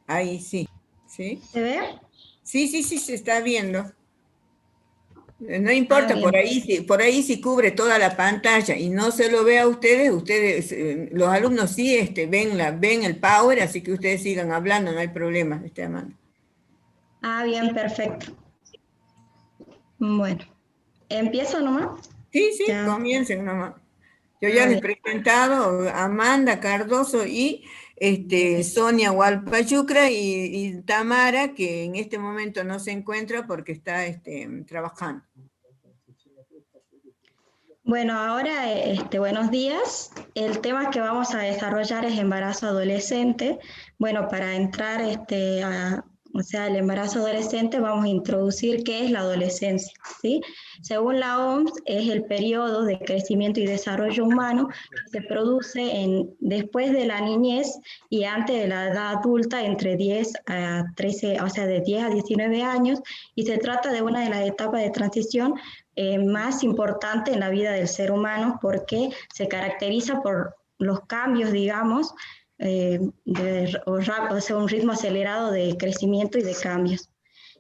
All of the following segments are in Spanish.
Ahí sí. ¿Sí? ¿Se ve? Sí, sí, sí, se está viendo. No Ah, importa, bien. por ahí sí cubre toda la pantalla y no se lo ve a ustedes, los alumnos sí ven el power, así que ustedes sigan hablando, no hay problema, Amanda. Ah, bien, perfecto. Bueno, empiezo nomás. Sí, sí, Ya. comiencen nomás. Yo ya Ah, les he bien. presentado a Amanda Cardoso y Sonia Hualpayucra y Tamara, que en este momento no se encuentra porque está trabajando. Bueno, ahora, buenos días. El tema que vamos a desarrollar es embarazo adolescente. Bueno, para entrar o sea, el embarazo adolescente, vamos a introducir qué es la adolescencia, ¿sí? Según la OMS, es el periodo de crecimiento y desarrollo humano que se produce después de la niñez y antes de la edad adulta, entre 10 a 13, o sea, de 10 a 19 años, y se trata de una de las etapas de transición más importante en la vida del ser humano porque se caracteriza por los cambios, digamos, o sea, un ritmo acelerado de crecimiento y de cambios.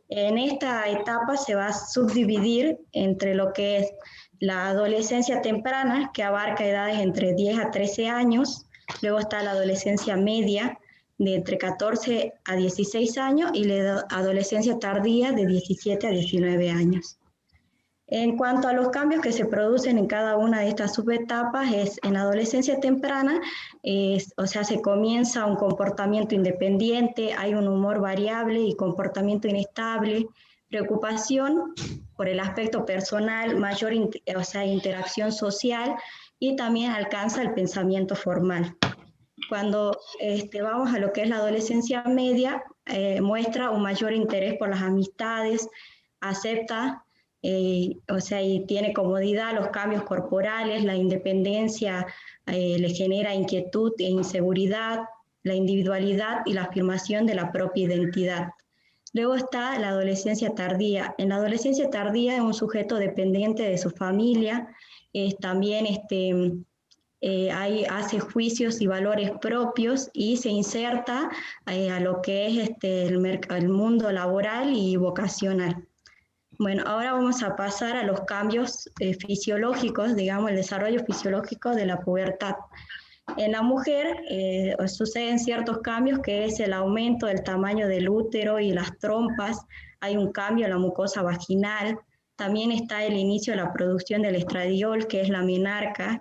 En esta etapa se va a subdividir entre lo que es la adolescencia temprana, que abarca edades entre 10 a 13 años, luego está la adolescencia media, de entre 14 a 16 años, y la adolescencia tardía, de 17 a 19 años. En cuanto a los cambios que se producen en cada una de estas subetapas, es en la adolescencia temprana, o sea, se comienza un comportamiento independiente, hay un humor variable y comportamiento inestable, preocupación por el aspecto personal, mayor o sea, interacción social y también alcanza el pensamiento formal. Cuando vamos a lo que es la adolescencia media, muestra un mayor interés por las amistades, acepta, o sea, y tiene comodidad los cambios corporales, la independencia le genera inquietud e inseguridad, la individualidad y la afirmación de la propia identidad. Luego está la adolescencia tardía. En la adolescencia tardía es un sujeto dependiente de su familia, también hace juicios y valores propios y se inserta a lo que es el mundo laboral y vocacional. Bueno, ahora vamos a pasar a los cambios fisiológicos, digamos, el desarrollo fisiológico de la pubertad. En la mujer suceden ciertos cambios que es el aumento del tamaño del útero y las trompas, hay un cambio en la mucosa vaginal, también está el inicio de la producción del estradiol, que es la menarca,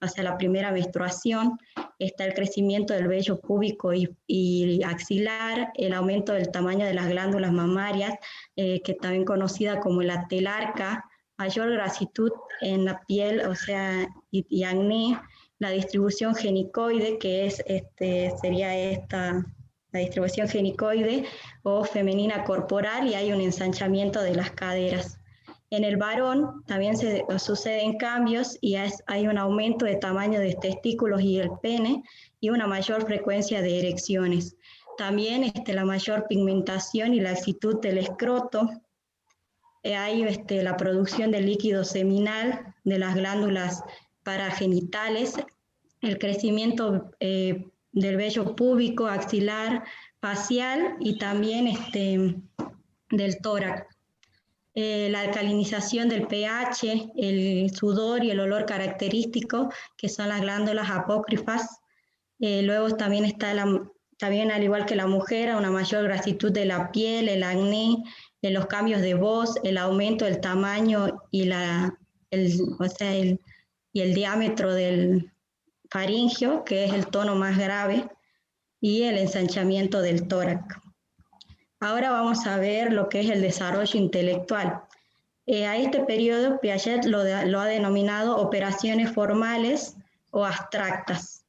hacia la primera menstruación, está el crecimiento del vello púbico y axilar, el aumento del tamaño de las glándulas mamarias, que también conocida como la telarca, mayor grasitud en la piel, o sea, y acné, la distribución genicoide, que sería la distribución genicoide o femenina corporal, y hay un ensanchamiento de las caderas. En el varón también suceden cambios y hay un aumento de tamaño de testículos y el pene y una mayor frecuencia de erecciones. También la mayor pigmentación y laxitud del escroto. Hay la producción de líquido seminal de las glándulas paragenitales, el crecimiento del vello púbico, axilar, facial y también del tórax. La alcalinización del pH, el sudor y el olor característico, que son las glándulas apócrifas. Luego también está también al igual que la mujer, una mayor grasitud de la piel, el acné, los cambios de voz, el aumento del tamaño o sea, y el diámetro del faringio, que es el tono más grave, y el ensanchamiento del tórax. Ahora vamos a ver lo que es el desarrollo intelectual. A este periodo Piaget lo ha denominado operaciones formales o abstractas,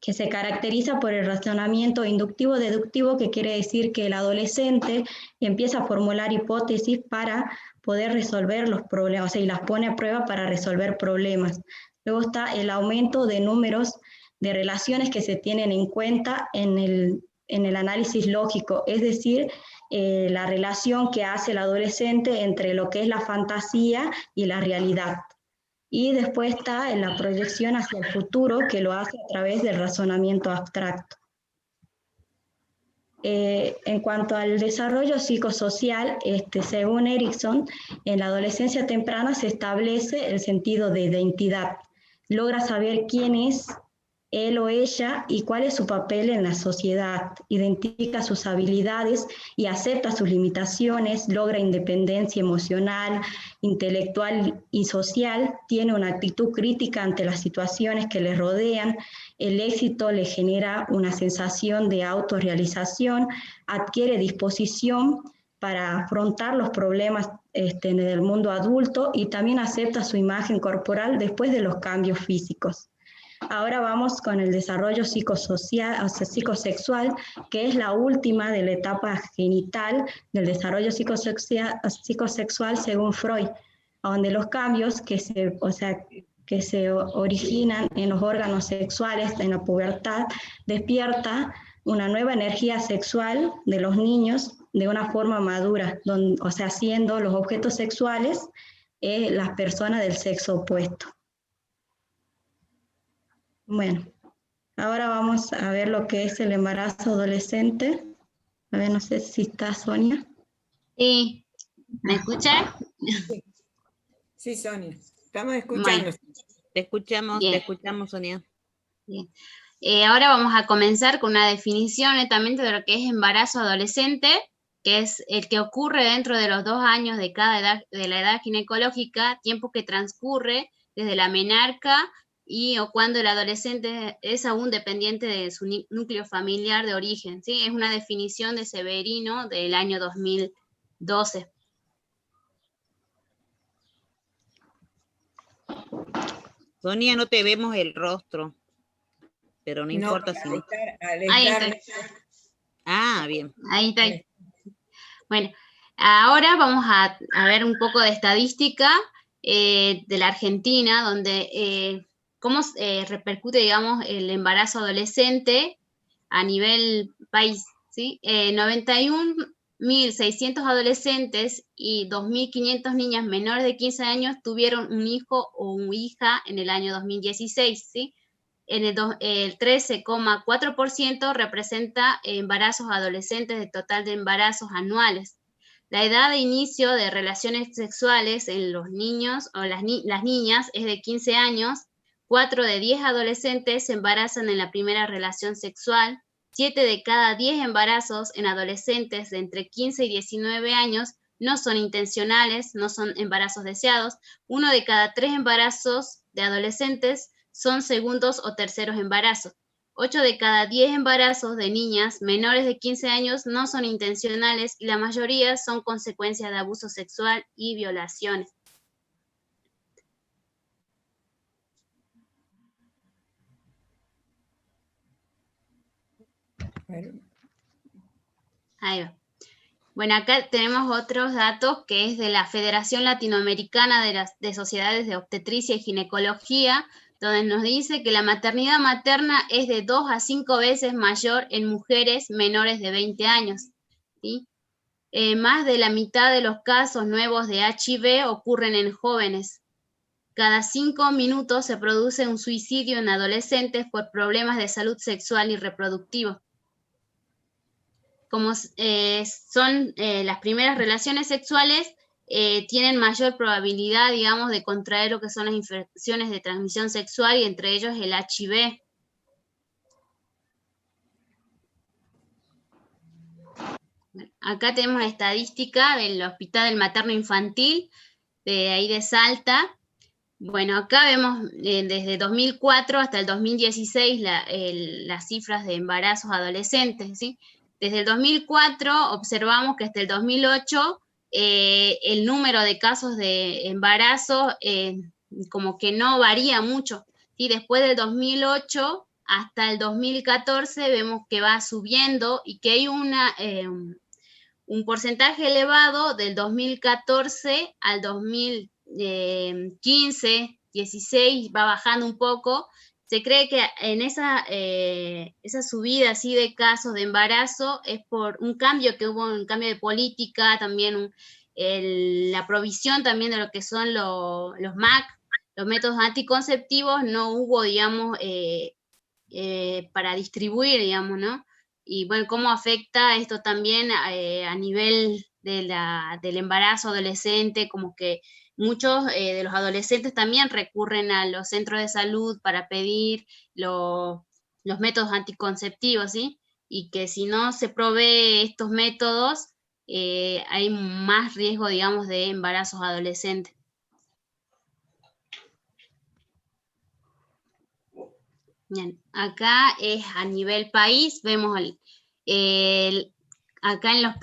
que se caracteriza por el razonamiento inductivo-deductivo, que quiere decir que el adolescente empieza a formular hipótesis para poder resolver los problemas, o sea, y las pone a prueba para resolver problemas. Luego está el aumento de números de relaciones que se tienen en cuenta en el análisis lógico, es decir, la relación que hace el adolescente entre lo que es la fantasía y la realidad. Y después está en la proyección hacia el futuro, que lo hace a través del razonamiento abstracto. En cuanto al desarrollo psicosocial, según Erickson, en la adolescencia temprana se establece el sentido de identidad. Logra saber quién es él o ella y cuál es su papel en la sociedad. Identifica sus habilidades y acepta sus limitaciones, logra independencia emocional, intelectual y social, tiene una actitud crítica ante las situaciones que le rodean, el éxito le genera una sensación de autorrealización, adquiere disposición para afrontar los problemas en el mundo adulto y también acepta su imagen corporal después de los cambios físicos. Ahora vamos con el desarrollo psicosocial, o sea, psicosexual, que es la última de la etapa genital del desarrollo psicosexual según Freud, donde los cambios que se originan en los órganos sexuales en la pubertad despierta una nueva energía sexual de los niños de una forma madura, siendo los objetos sexuales las personas del sexo opuesto. Bueno, ahora vamos a ver lo que es el embarazo adolescente. A ver, no sé si está Sonia. Sí, ¿me escuchan? Sí, Sonia, estamos escuchando. Bueno, Te escuchamos, Sonia. Bien. Ahora vamos a comenzar con una definición netamente de lo que es embarazo adolescente, que es el que ocurre dentro de los 2 años de cada edad, de la edad ginecológica, tiempo que transcurre desde la menarca y o cuando el adolescente es aún dependiente de su núcleo familiar de origen, ¿sí? Es una definición de Severino del año 2012. Sonia, no te vemos el rostro, pero no importa si no. Ahí estoy. Ah, bien. Ahí está. Bueno, ahora vamos a ver un poco de estadística de la Argentina, donde cómo repercute, digamos, el embarazo adolescente a nivel país, ¿sí? 91.600 adolescentes y 2.500 niñas menores de 15 años tuvieron un hijo o una hija en el año 2016, ¿sí? El 13,4% representa embarazos adolescentes del total de embarazos anuales. La edad de inicio de relaciones sexuales en los niños o las niñas es de 15 años, 4 de 10 adolescentes se embarazan en la primera relación sexual, 7 de cada 10 embarazos en adolescentes de entre 15 y 19 años no son intencionales, no son embarazos deseados, 1 de cada 3 embarazos de adolescentes son segundos o terceros embarazos. 8 de cada 10 embarazos de niñas menores de 15 años no son intencionales y la mayoría son consecuencias de abuso sexual y violaciones. Ahí va. Bueno, acá tenemos otros datos que es de la Federación Latinoamericana de Sociedades de Obstetricia y Ginecología, donde nos dice que la maternidad materna es de 2 a 5 veces mayor en mujeres menores de 20 años, ¿sí? Más de la mitad de los casos nuevos de HIV ocurren en jóvenes. Cada 5 minutos se produce un suicidio en adolescentes por problemas de salud sexual y reproductivo. Como son las primeras relaciones sexuales, tienen mayor probabilidad, digamos, de contraer lo que son las infecciones de transmisión sexual y entre ellos el HIV. Bueno, acá tenemos la estadística del Hospital del Materno Infantil, de ahí de Salta. Bueno, acá vemos desde 2004 hasta el 2016 las cifras de embarazos adolescentes, ¿sí? Desde el 2004 observamos que hasta el 2008 el número de casos de embarazo como que no varía mucho, ¿sí? Después del 2008 hasta el 2014 vemos que va subiendo y que hay un porcentaje elevado del 2014 al 2015, 16, va bajando un poco. Se cree que en esa subida así de casos de embarazo es por un cambio que hubo, un cambio de política, también la provisión también de lo que son los MAC, los métodos anticonceptivos, no hubo, digamos, para distribuir, digamos, ¿no? Y bueno, cómo afecta esto también a nivel del embarazo adolescente, como que muchos de los adolescentes también recurren a los centros de salud para pedir los métodos anticonceptivos, ¿sí? Y que si no se provee estos métodos, hay más riesgo, digamos, de embarazos adolescentes. Bien, acá es a nivel país, vemos acá en los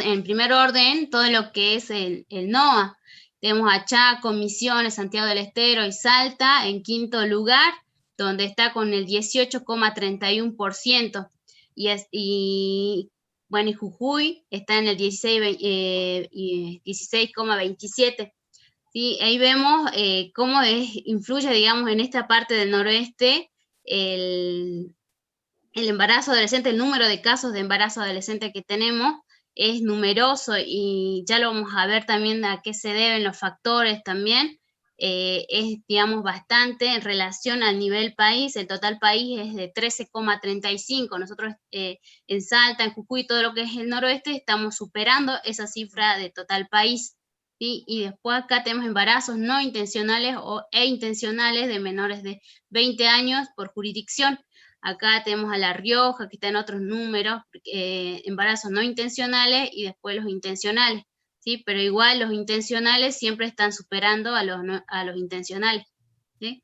en primer orden, todo lo que es el NOA. Tenemos a Chaco, Misiones, Santiago del Estero y Salta en quinto lugar, donde está con el 18,31%. Y Jujuy está en el 16,27%. Sí, ahí vemos cómo influye, digamos, en esta parte del noroeste el embarazo adolescente, el número de casos de embarazo adolescente que tenemos es numeroso y ya lo vamos a ver también a qué se deben los factores también. Es, digamos, bastante en relación al nivel país. El total país es de 13,35. Nosotros en Salta, en Jujuy, todo lo que es el noroeste, estamos superando esa cifra de total país. ¿Sí? Y después acá tenemos embarazos no intencionales e intencionales de menores de 20 años por jurisdicción. Acá tenemos a La Rioja, que está en otros números, embarazos no intencionales y después los intencionales, ¿sí? Pero igual los intencionales siempre están superando a los intencionales, ¿sí?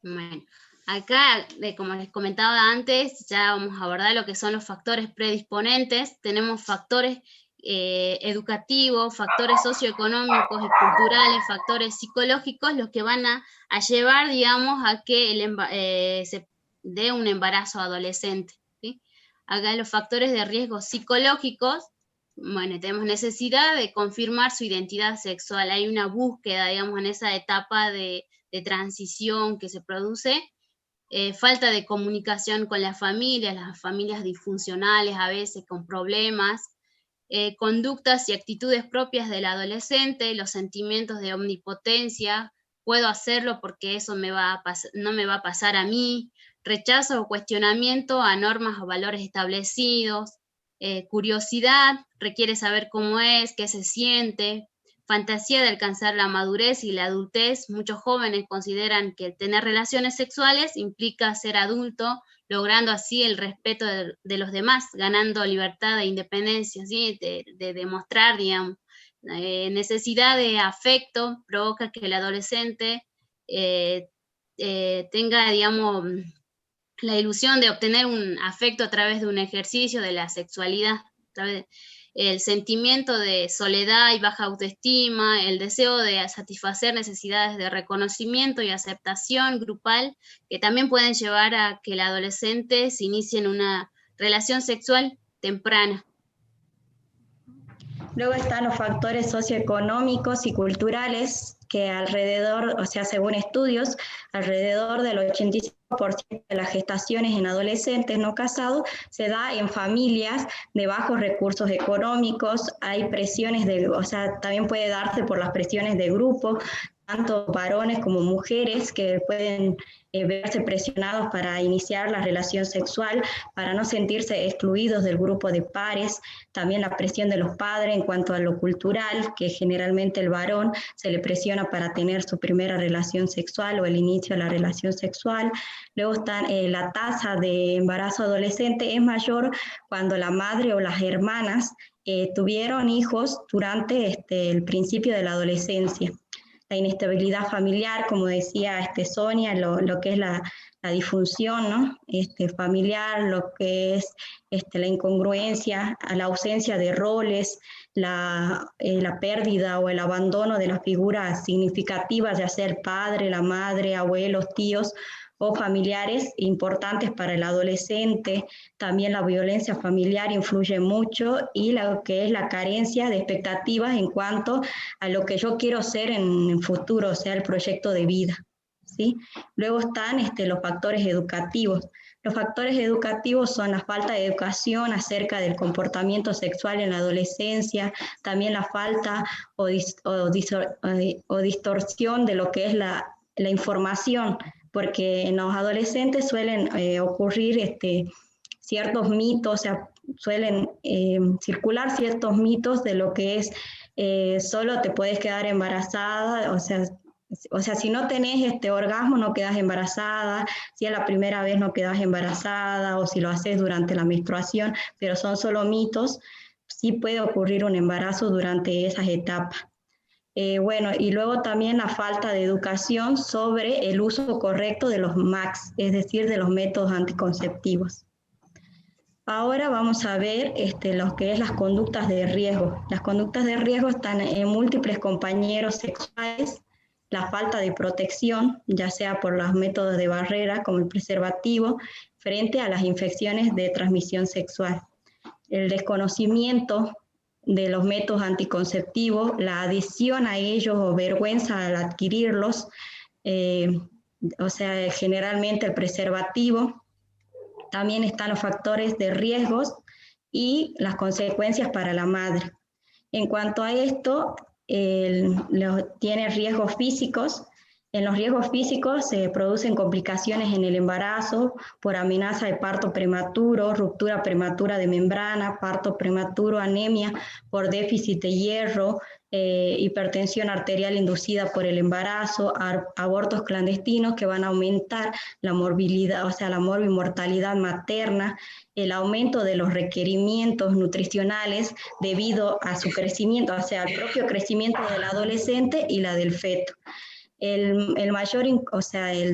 Bueno, acá, como les comentaba antes, ya vamos a abordar lo que son los factores predisponentes. Tenemos factores educativos, factores socioeconómicos y culturales, factores psicológicos, los que van a llevar, digamos, a que se dé un embarazo adolescente, ¿sí? Acá los factores de riesgo psicológicos, bueno, tenemos necesidad de confirmar su identidad sexual. Hay una búsqueda, digamos, en esa etapa de transición que se produce. Falta de comunicación con las familias disfuncionales, a veces con problemas, conductas y actitudes propias del adolescente, los sentimientos de omnipotencia, puedo hacerlo porque eso no me va a pasar a mí, rechazo o cuestionamiento a normas o valores establecidos, curiosidad, requiere saber cómo es, qué se siente, fantasía de alcanzar la madurez y la adultez. Muchos jóvenes consideran que tener relaciones sexuales implica ser adulto, logrando así el respeto de los demás, ganando libertad e independencia, ¿sí? de demostrar, digamos, necesidad de afecto, provoca que el adolescente tenga, digamos, la ilusión de obtener un afecto a través de un ejercicio de la sexualidad, el sentimiento de soledad y baja autoestima, el deseo de satisfacer necesidades de reconocimiento y aceptación grupal, que también pueden llevar a que el adolescente se inicie en una relación sexual temprana. Luego están los factores socioeconómicos y culturales, que alrededor, o sea, según estudios, alrededor del 85% de las gestaciones en adolescentes no casados se da en familias de bajos recursos económicos. Hay presiones o sea, también puede darse por las presiones de grupo, tanto varones como mujeres que pueden verse presionados para iniciar la relación sexual, para no sentirse excluidos del grupo de pares. También la presión de los padres en cuanto a lo cultural, que generalmente el varón se le presiona para tener su primera relación sexual o el inicio de la relación sexual. Luego está la tasa de embarazo adolescente es mayor cuando la madre o las hermanas tuvieron hijos durante el principio de la adolescencia. La inestabilidad familiar, como decía Sonia, lo que es la disfunción, ¿no? Familiar, lo que es la incongruencia, la ausencia de roles, la pérdida o el abandono de las figuras significativas, ya sea el padre, la madre, abuelos, tíos o familiares importantes para el adolescente. También la violencia familiar influye mucho y lo que es la carencia de expectativas en cuanto a lo que yo quiero ser en el futuro, o sea, el proyecto de vida. ¿sí? Luego están los factores educativos. Los factores educativos son la falta de educación acerca del comportamiento sexual en la adolescencia, también la falta o distorsión de lo que es la información, porque en los adolescentes suelen ocurrir ciertos mitos, o sea, suelen circular ciertos mitos de lo que es solo te puedes quedar embarazada, o sea, si no tenés orgasmo no quedas embarazada, si es la primera vez no quedas embarazada, o si lo haces durante la menstruación, pero son solo mitos. Sí puede ocurrir un embarazo durante esas etapas. Bueno, y luego también la falta de educación sobre el uso correcto de los MACs, es decir, de los métodos anticonceptivos. Ahora vamos a ver lo que es las conductas de riesgo. Las conductas de riesgo están en múltiples compañeros sexuales, la falta de protección, ya sea por los métodos de barrera como el preservativo, frente a las infecciones de transmisión sexual. El desconocimiento de los métodos anticonceptivos, la adhesión a ellos o vergüenza al adquirirlos, o sea, generalmente el preservativo. También están los factores de riesgos y las consecuencias para la madre. En cuanto a esto, tiene riesgos físicos. En los riesgos físicos se producen complicaciones en el embarazo por amenaza de parto prematuro, ruptura prematura de membrana, parto prematuro, anemia por déficit de hierro, hipertensión arterial inducida por el embarazo, abortos clandestinos que van a aumentar la morbilidad, o sea, la morbimortalidad materna, el aumento de los requerimientos nutricionales debido a su crecimiento, o sea, al propio crecimiento del adolescente y la del feto. El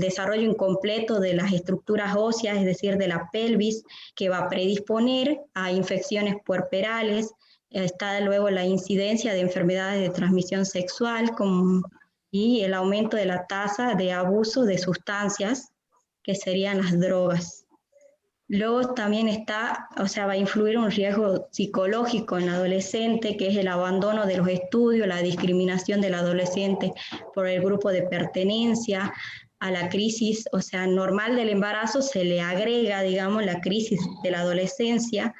desarrollo incompleto de las estructuras óseas, es decir, de la pelvis, que va a predisponer a infecciones puerperales. Está luego la incidencia de enfermedades de transmisión sexual y el aumento de la tasa de abuso de sustancias, que serían las drogas. Luego también va a influir un riesgo psicológico en el adolescente, que es el abandono de los estudios, la discriminación del adolescente por el grupo de pertenencia, a la crisis, normal del embarazo se le agrega, digamos, la crisis de la adolescencia,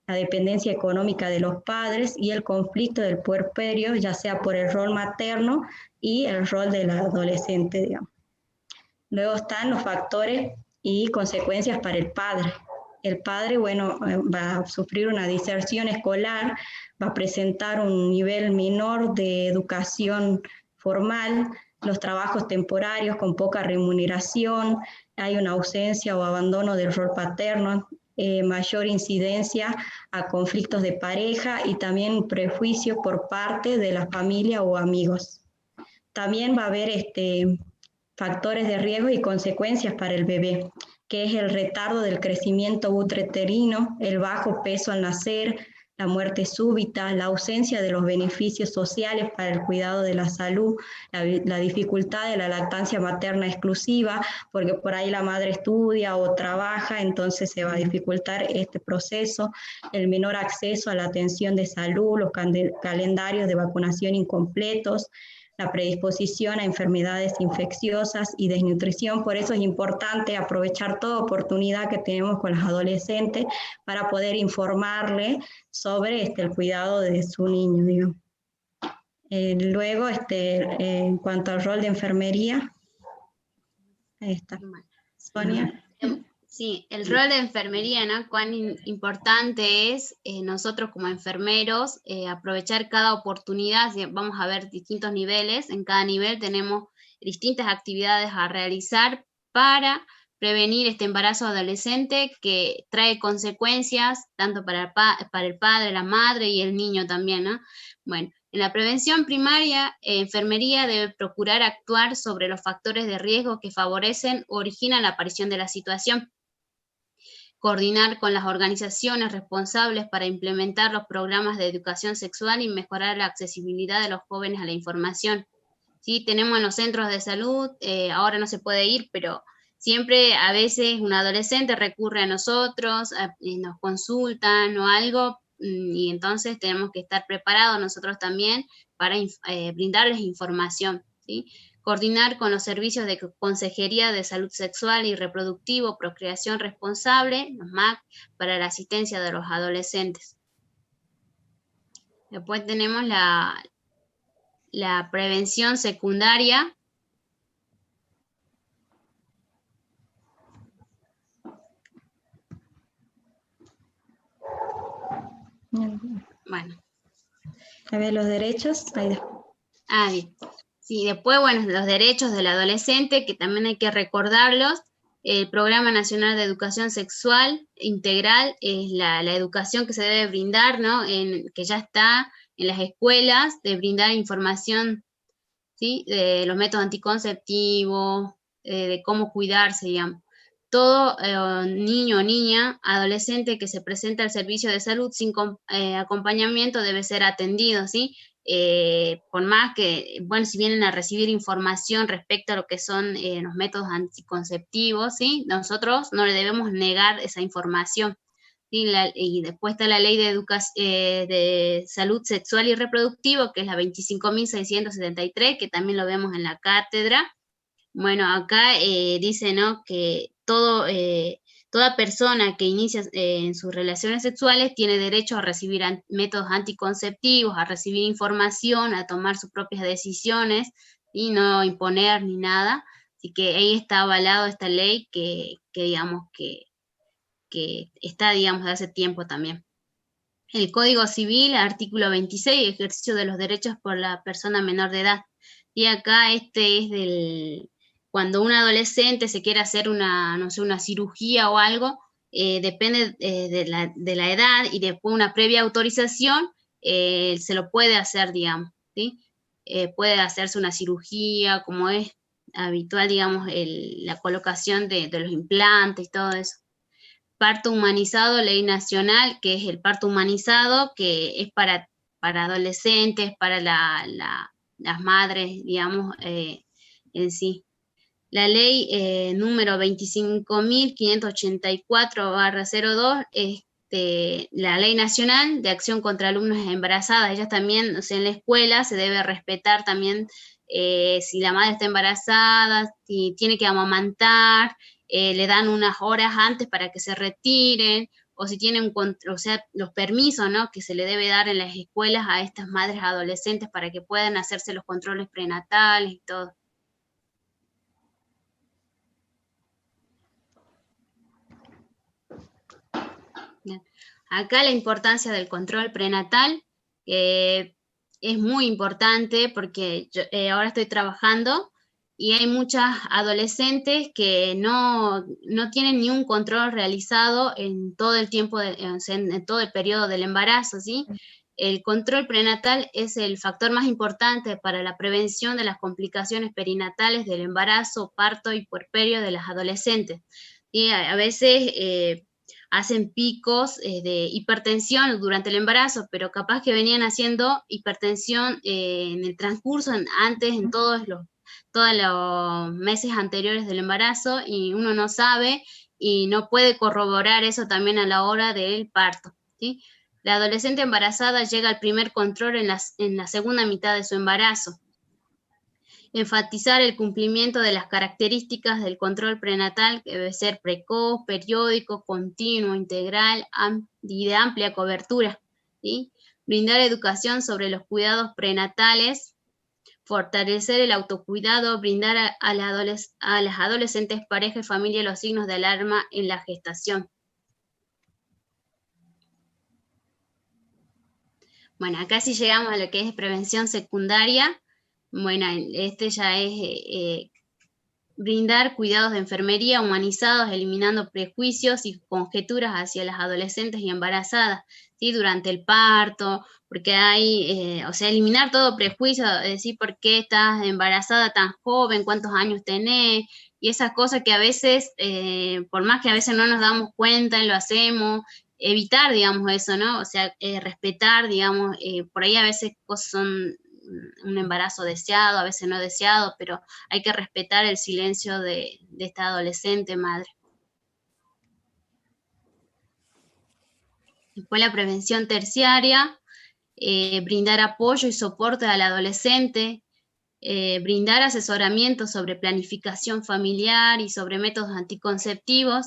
la dependencia económica de los padres y el conflicto del puerperio, ya sea por el rol materno y el rol del adolescente, digamos. Luego están los factores y consecuencias para el padre. El padre, va a sufrir una deserción escolar, va a presentar un nivel menor de educación formal, los trabajos temporarios con poca remuneración, hay una ausencia o abandono del rol paterno, mayor incidencia a conflictos de pareja y también prejuicio por parte de la familia o amigos. También va a haber factores de riesgo y consecuencias para el bebé, que es el retardo del crecimiento uterino, el bajo peso al nacer, la muerte súbita, la ausencia de los beneficios sociales para el cuidado de la salud, la dificultad de la lactancia materna exclusiva, porque por ahí la madre estudia o trabaja, entonces se va a dificultar este proceso, el menor acceso a la atención de salud, los calendarios de vacunación incompletos, la predisposición a enfermedades infecciosas y desnutrición. Por eso es importante aprovechar toda oportunidad que tenemos con los adolescentes para poder informarle sobre el cuidado de su niño, digamos. Luego, en cuanto al rol de enfermería, ahí está. Sonia. Sí, el rol de enfermería, ¿no? Cuán importante es nosotros como enfermeros aprovechar cada oportunidad. Vamos a ver distintos niveles, en cada nivel tenemos distintas actividades a realizar para prevenir este embarazo adolescente que trae consecuencias tanto para el padre, la madre y el niño también, ¿no? Bueno, en la prevención primaria, enfermería debe procurar actuar sobre los factores de riesgo que favorecen o originan la aparición de la situación. Coordinar con las organizaciones responsables para implementar los programas de educación sexual y mejorar la accesibilidad de los jóvenes a la información. ¿Sí? Tenemos en los centros de salud, ahora no se puede ir, pero siempre a veces un adolescente recurre a nosotros, nos consultan o algo, y entonces tenemos que estar preparados nosotros también para brindarles información. ¿sí? Coordinar con los servicios de Consejería de Salud Sexual y Reproductivo, Procreación Responsable, los MAC, para la asistencia de los adolescentes. Después tenemos la prevención secundaria. Bueno. A ver, los derechos. Ahí. Bien. Sí, después, bueno, los derechos del adolescente, que también hay que recordarlos. El Programa Nacional de Educación Sexual Integral es la educación que se debe brindar, ¿no? Que ya está en las escuelas, de brindar información, ¿sí? De los métodos anticonceptivos, de cómo cuidarse, digamos. Todo niño o niña, adolescente que se presenta al servicio de salud sin acompañamiento debe ser atendido, ¿sí? Por más que, bueno, si vienen a recibir información respecto a lo que son los métodos anticonceptivos, ¿sí? Nosotros no le debemos negar esa información. ¿Sí? Y después está la ley de salud sexual y reproductivo, que es la 25.673, que también lo vemos en la cátedra. Bueno, acá dice, ¿no?, que toda persona que inicia en sus relaciones sexuales tiene derecho a recibir métodos anticonceptivos, a recibir información, a tomar sus propias decisiones y no imponer ni nada. Así que ahí está avalado esta ley que digamos que está, digamos, de hace tiempo también. El Código Civil, artículo 26, ejercicio de los derechos por la persona menor de edad. Y acá este es cuando un adolescente se quiere hacer no sé, una cirugía o algo, depende de la edad y después una previa autorización, se lo puede hacer, digamos, ¿sí? Puede hacerse una cirugía, como es habitual, digamos, la colocación de los implantes y todo eso. Parto humanizado, ley nacional, que es el parto humanizado, que es para adolescentes, para las madres, digamos, en sí. La ley número 25.584/02, la ley nacional de acción contra alumnos embarazadas. Ellas también, o sea, en la escuela se debe respetar también si la madre está embarazada, si tiene que amamantar, le dan unas horas antes para que se retiren, o si tienen, o sea, los permisos, ¿no?, que se le debe dar en las escuelas a estas madres adolescentes para que puedan hacerse los controles prenatales y todo. Bien. Acá la importancia del control prenatal es muy importante porque yo ahora estoy trabajando y hay muchas adolescentes que no tienen ni un control realizado en todo el tiempo, en todo el periodo del embarazo, ¿sí? El control prenatal es el factor más importante para la prevención de las complicaciones perinatales del embarazo, parto y puerperio de las adolescentes. Y a veces hacen picos de hipertensión durante el embarazo, pero capaz que venían haciendo hipertensión en el transcurso, antes, en todos los meses anteriores del embarazo, y uno no sabe y no puede corroborar eso también a la hora del parto, ¿sí? La adolescente embarazada llega al primer control en la segunda mitad de su embarazo. Enfatizar el cumplimiento de las características del control prenatal, que debe ser precoz, periódico, continuo, integral y de amplia cobertura, ¿sí? Brindar educación sobre los cuidados prenatales, fortalecer el autocuidado, brindar a las adolescentes, pareja y familia los signos de alarma en la gestación. Bueno, acá sí llegamos a lo que es prevención secundaria. Bueno, ya es brindar cuidados de enfermería humanizados, eliminando prejuicios y conjeturas hacia las adolescentes y embarazadas, ¿sí? Durante el parto, porque hay, o sea, eliminar todo prejuicio, decir por qué estás embarazada tan joven, cuántos años tenés, y esas cosas que a veces, por más que a veces no nos damos cuenta y lo hacemos, evitar, digamos, eso, ¿no? O sea, respetar, digamos, por ahí a veces cosas son un embarazo deseado, a veces no deseado, pero hay que respetar el silencio de esta adolescente madre. Después la prevención terciaria, brindar apoyo y soporte al adolescente, brindar asesoramiento sobre planificación familiar y sobre métodos anticonceptivos.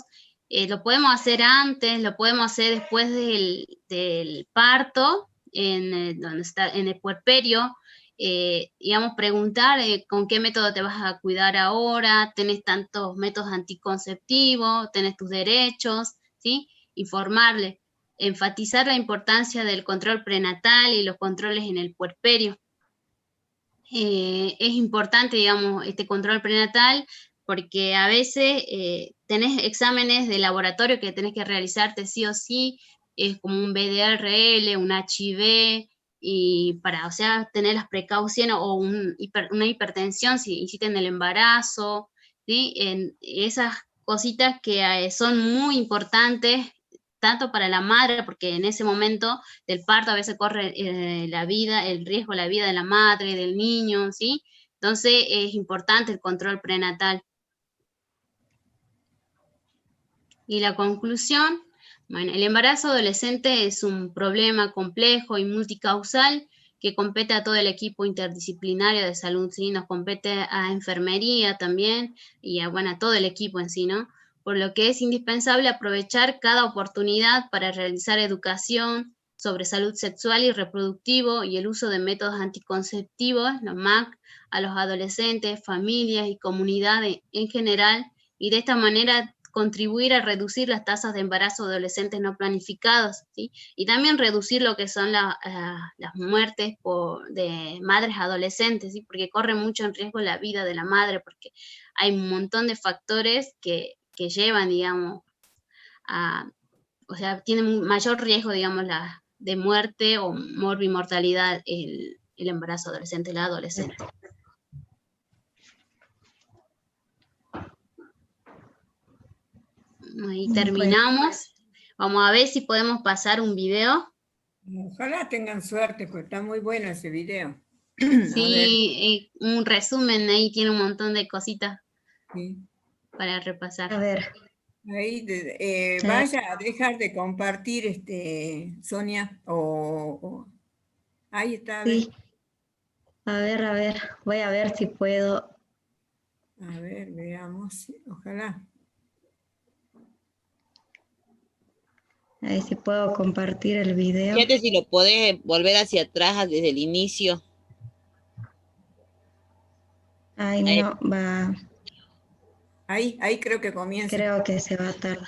Lo podemos hacer antes, lo podemos hacer después del parto, donde está, en el puerperio, digamos, preguntar con qué método te vas a cuidar ahora, tenés tantos métodos anticonceptivos, tenés tus derechos, ¿sí? Informarle, enfatizar la importancia del control prenatal y los controles en el puerperio. Es importante, digamos, este control prenatal, porque a veces tenés exámenes de laboratorio que tenés que realizarte sí o sí, es como un VDRL, un HIV, y para, o sea, tener las precauciones, o una hipertensión si hiciste en el embarazo, ¿sí? Esas cositas que son muy importantes, tanto para la madre, porque en ese momento del parto a veces corre el riesgo de la vida de la madre, del niño, ¿sí? Entonces es importante el control prenatal. Y la conclusión, bueno, el embarazo adolescente es un problema complejo y multicausal que compete a todo el equipo interdisciplinario de salud, ¿sí? Nos compete a enfermería también y a, bueno, a todo el equipo en sí, ¿no? Por lo que es indispensable aprovechar cada oportunidad para realizar educación sobre salud sexual y reproductivo y el uso de métodos anticonceptivos, los MAC, a los adolescentes, familias y comunidades en general, y de esta manera contribuir a reducir las tasas de embarazo de adolescentes no planificados, ¿sí? Y también reducir lo que son las muertes de madres adolescentes, ¿sí? Porque corre mucho en riesgo la vida de la madre, porque hay un montón de factores que llevan, digamos, o sea, tienen mayor riesgo, digamos, de muerte o morbimortalidad el embarazo adolescente, la adolescente. Ahí terminamos. Vamos a ver si podemos pasar un video. Ojalá tengan suerte, porque está muy bueno ese video. Sí, un resumen ahí, tiene un montón de cositas para repasar. A ver. Ahí, vaya a dejar de compartir, Sonia, ahí está. Sí. A ver, voy a ver si puedo. A ver, veamos, ojalá. A ver si puedo compartir el video. Fíjate si lo podés volver hacia atrás desde el inicio. Ay, Ahí. no, va. Ahí creo que comienza. Creo que se va a tardar.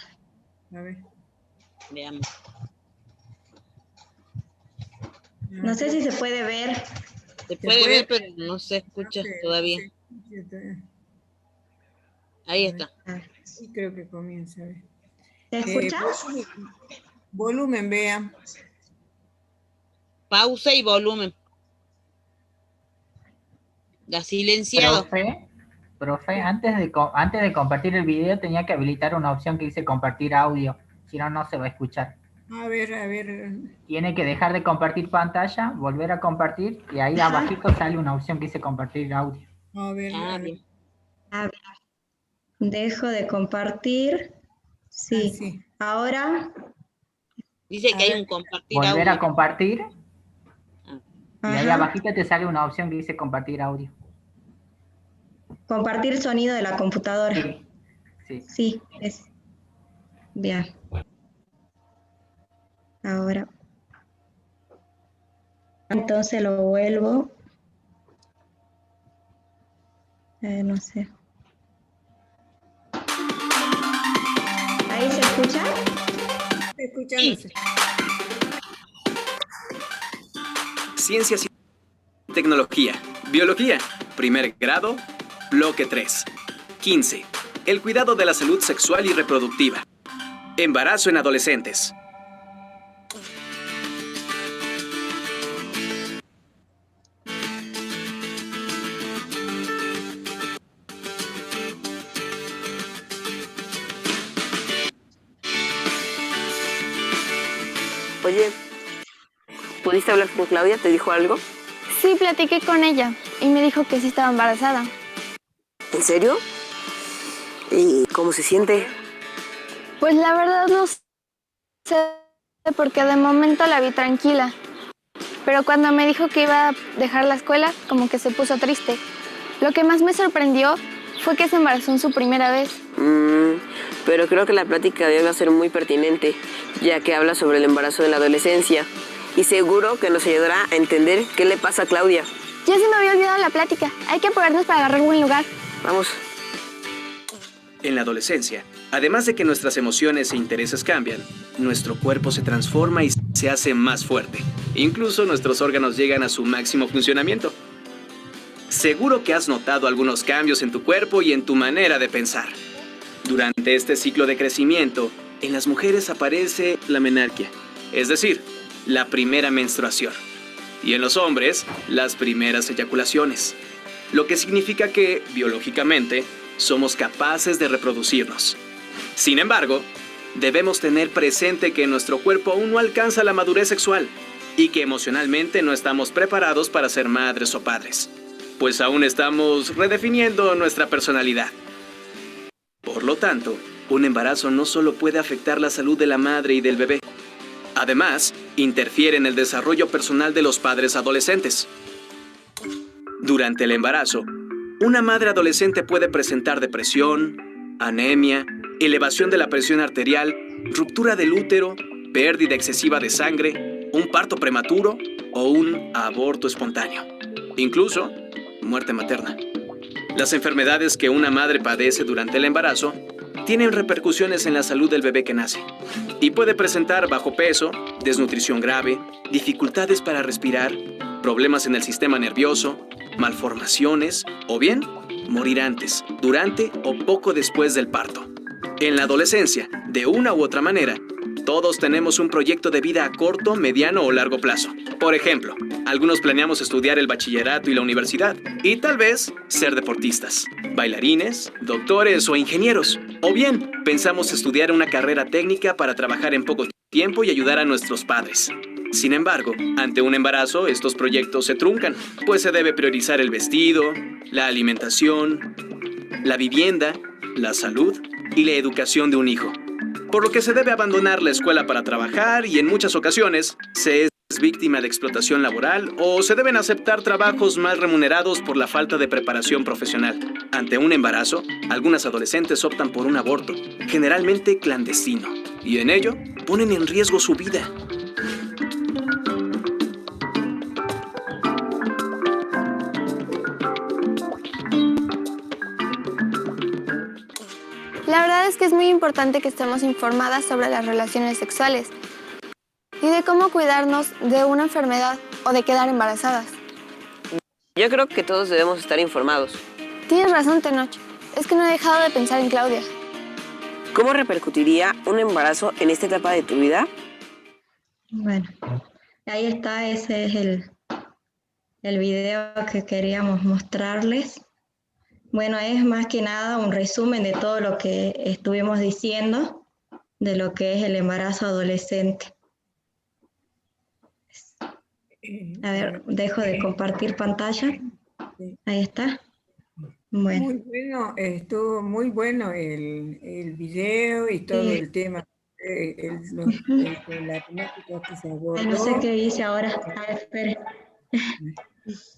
A ver. Veamos. No sé si se puede ver. Se puede ver, pero no se escucha todavía. Ahí está. Sí, creo que comienza. A ver. ¿Se escucha? Volumen, vea. Pausa y volumen. La silenciado. Profe, antes de compartir el video tenía que habilitar una opción que dice compartir audio, si no, no se va a escuchar. A ver. Tiene que dejar de compartir pantalla, volver a compartir, y ahí abajito sale una opción que dice compartir audio. A ver. Bien. A ver. Dejo de compartir. Sí. Sí. Ahora. Dice que hay un compartir volver audio. A compartir. Y ahí Ajá. abajito te sale una opción que dice compartir audio. Compartir sonido de la computadora. Sí, es. Bien. Ahora. Entonces lo vuelvo. No sé. ¿Ahí se escucha? Escuchándose. Ciencias y tecnología. Biología. Primer grado. Bloque 3. 15. El cuidado de la salud sexual y reproductiva. Embarazo en adolescentes. Oye, ¿pudiste hablar con Claudia? ¿Te dijo algo? Sí, platiqué con ella y me dijo que sí estaba embarazada. ¿En serio? ¿Y cómo se siente? Pues la verdad no sé, porque de momento la vi tranquila. Pero cuando me dijo que iba a dejar la escuela, como que se puso triste. Lo que más me sorprendió fue que se embarazó en su primera vez. Pero creo que la plática de hoy va a ser muy pertinente, ya que habla sobre el embarazo de la adolescencia. Y seguro que nos ayudará a entender qué le pasa a Claudia. Ya se me había olvidado la plática. Hay que apurarnos para agarrar buen lugar. Vamos. En la adolescencia, además de que nuestras emociones e intereses cambian, nuestro cuerpo se transforma y se hace más fuerte. Incluso nuestros órganos llegan a su máximo funcionamiento. Seguro que has notado algunos cambios en tu cuerpo y en tu manera de pensar. Durante este ciclo de crecimiento, en las mujeres aparece la menarquia, es decir, la primera menstruación. Y en los hombres, las primeras eyaculaciones. Lo que significa que, biológicamente, somos capaces de reproducirnos. Sin embargo, debemos tener presente que nuestro cuerpo aún no alcanza la madurez sexual y que emocionalmente no estamos preparados para ser madres o padres, pues aún estamos redefiniendo nuestra personalidad. Por lo tanto, un embarazo no solo puede afectar la salud de la madre y del bebé, además, interfiere en el desarrollo personal de los padres adolescentes. Durante el embarazo, una madre adolescente puede presentar depresión, anemia, elevación de la presión arterial, ruptura del útero, pérdida excesiva de sangre, un parto prematuro o un aborto espontáneo. Incluso, muerte materna. Las enfermedades que una madre padece durante el embarazo tienen repercusiones en la salud del bebé que nace y puede presentar bajo peso, desnutrición grave, dificultades para respirar, problemas en el sistema nervioso, malformaciones o bien morir antes, durante o poco después del parto. En la adolescencia, de una u otra manera, todos tenemos un proyecto de vida a corto, mediano o largo plazo. Por ejemplo, algunos planeamos estudiar el bachillerato y la universidad y tal vez ser deportistas, bailarines, doctores o ingenieros. O bien, pensamos estudiar una carrera técnica para trabajar en poco tiempo y ayudar a nuestros padres. Sin embargo, ante un embarazo, estos proyectos se truncan, pues se debe priorizar el vestido, la alimentación, la vivienda, la salud y la educación de un hijo. Por lo que se debe abandonar la escuela para trabajar y en muchas ocasiones se es víctima de explotación laboral o se deben aceptar trabajos mal remunerados por la falta de preparación profesional. Ante un embarazo, algunas adolescentes optan por un aborto, generalmente clandestino, y en ello ponen en riesgo su vida. La verdad es que es muy importante que estemos informadas sobre las relaciones sexuales y de cómo cuidarnos de una enfermedad o de quedar embarazadas. Yo creo que todos debemos estar informados. Tienes razón, Tenoch. Es que no he dejado de pensar en Claudia. ¿Cómo repercutiría un embarazo en esta etapa de tu vida? Bueno, ahí está, ese es el video que queríamos mostrarles. Bueno, es más que nada un resumen de todo lo que estuvimos diciendo, de lo que es el embarazo adolescente. A ver, dejo de compartir pantalla. Ahí está. Bueno. Muy bueno, estuvo muy bueno el video y todo el tema, la temática que se abordó. No sé qué dice ahora. A ver, espere.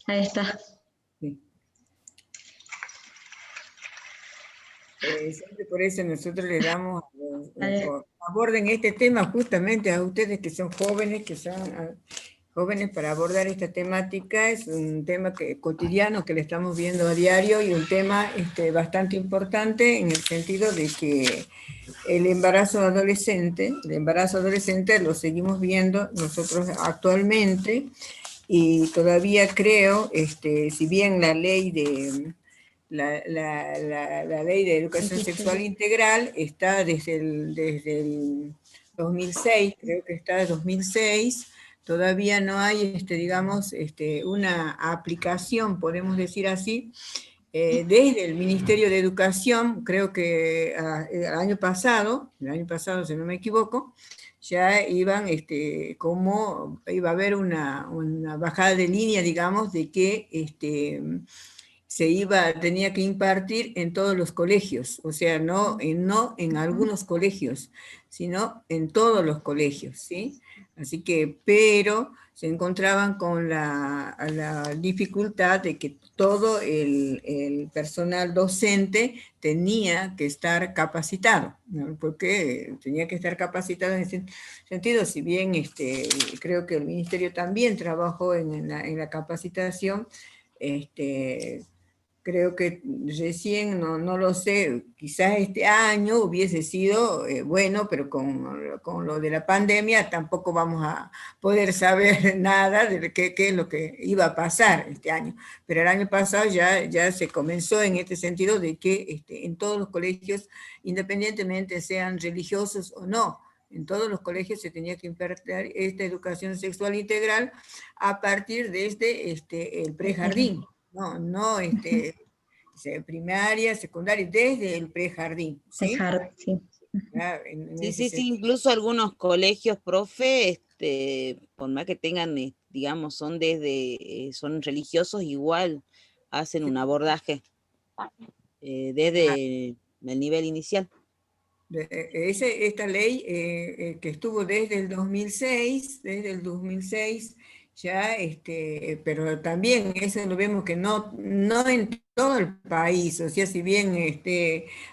Ahí está. Sí. Siempre por eso nosotros le damos, aborden este tema justamente a ustedes que son jóvenes, para abordar esta temática. Es un tema cotidiano que le estamos viendo a diario y un tema bastante importante en el sentido de que el embarazo adolescente lo seguimos viendo nosotros actualmente y todavía creo, si bien la ley de... La ley de educación sexual integral está desde el 2006, creo que está desde 2006, todavía no hay, digamos, una aplicación, podemos decir así, desde el Ministerio de Educación, creo que el año pasado, si no me equivoco, ya iban, como iba a haber una bajada de línea, digamos, de que tenía que impartir en todos los colegios, o sea, no en algunos colegios, sino en todos los colegios, ¿sí? Así que, pero se encontraban con la dificultad de que todo el personal docente tenía que estar capacitado, ¿no? Porque tenía que estar capacitado en ese sentido, si bien creo que el Ministerio también trabajó en la capacitación, creo que recién, no lo sé, quizás este año hubiese sido bueno, pero con lo de la pandemia tampoco vamos a poder saber nada de qué es lo que iba a pasar este año. Pero el año pasado ya se comenzó en este sentido de que en todos los colegios, independientemente sean religiosos o no, en todos los colegios se tenía que impartir esta educación sexual integral a partir desde el prejardín. No, primaria, secundaria, desde el prejardín, ¿sí? Sí. Claro, Sí, incluso algunos colegios, profe, por más que tengan, digamos, son religiosos, igual hacen un abordaje desde el nivel inicial. Esta ley que estuvo desde el 2006, ya, pero también eso lo vemos que no en todo el país, o sea, si bien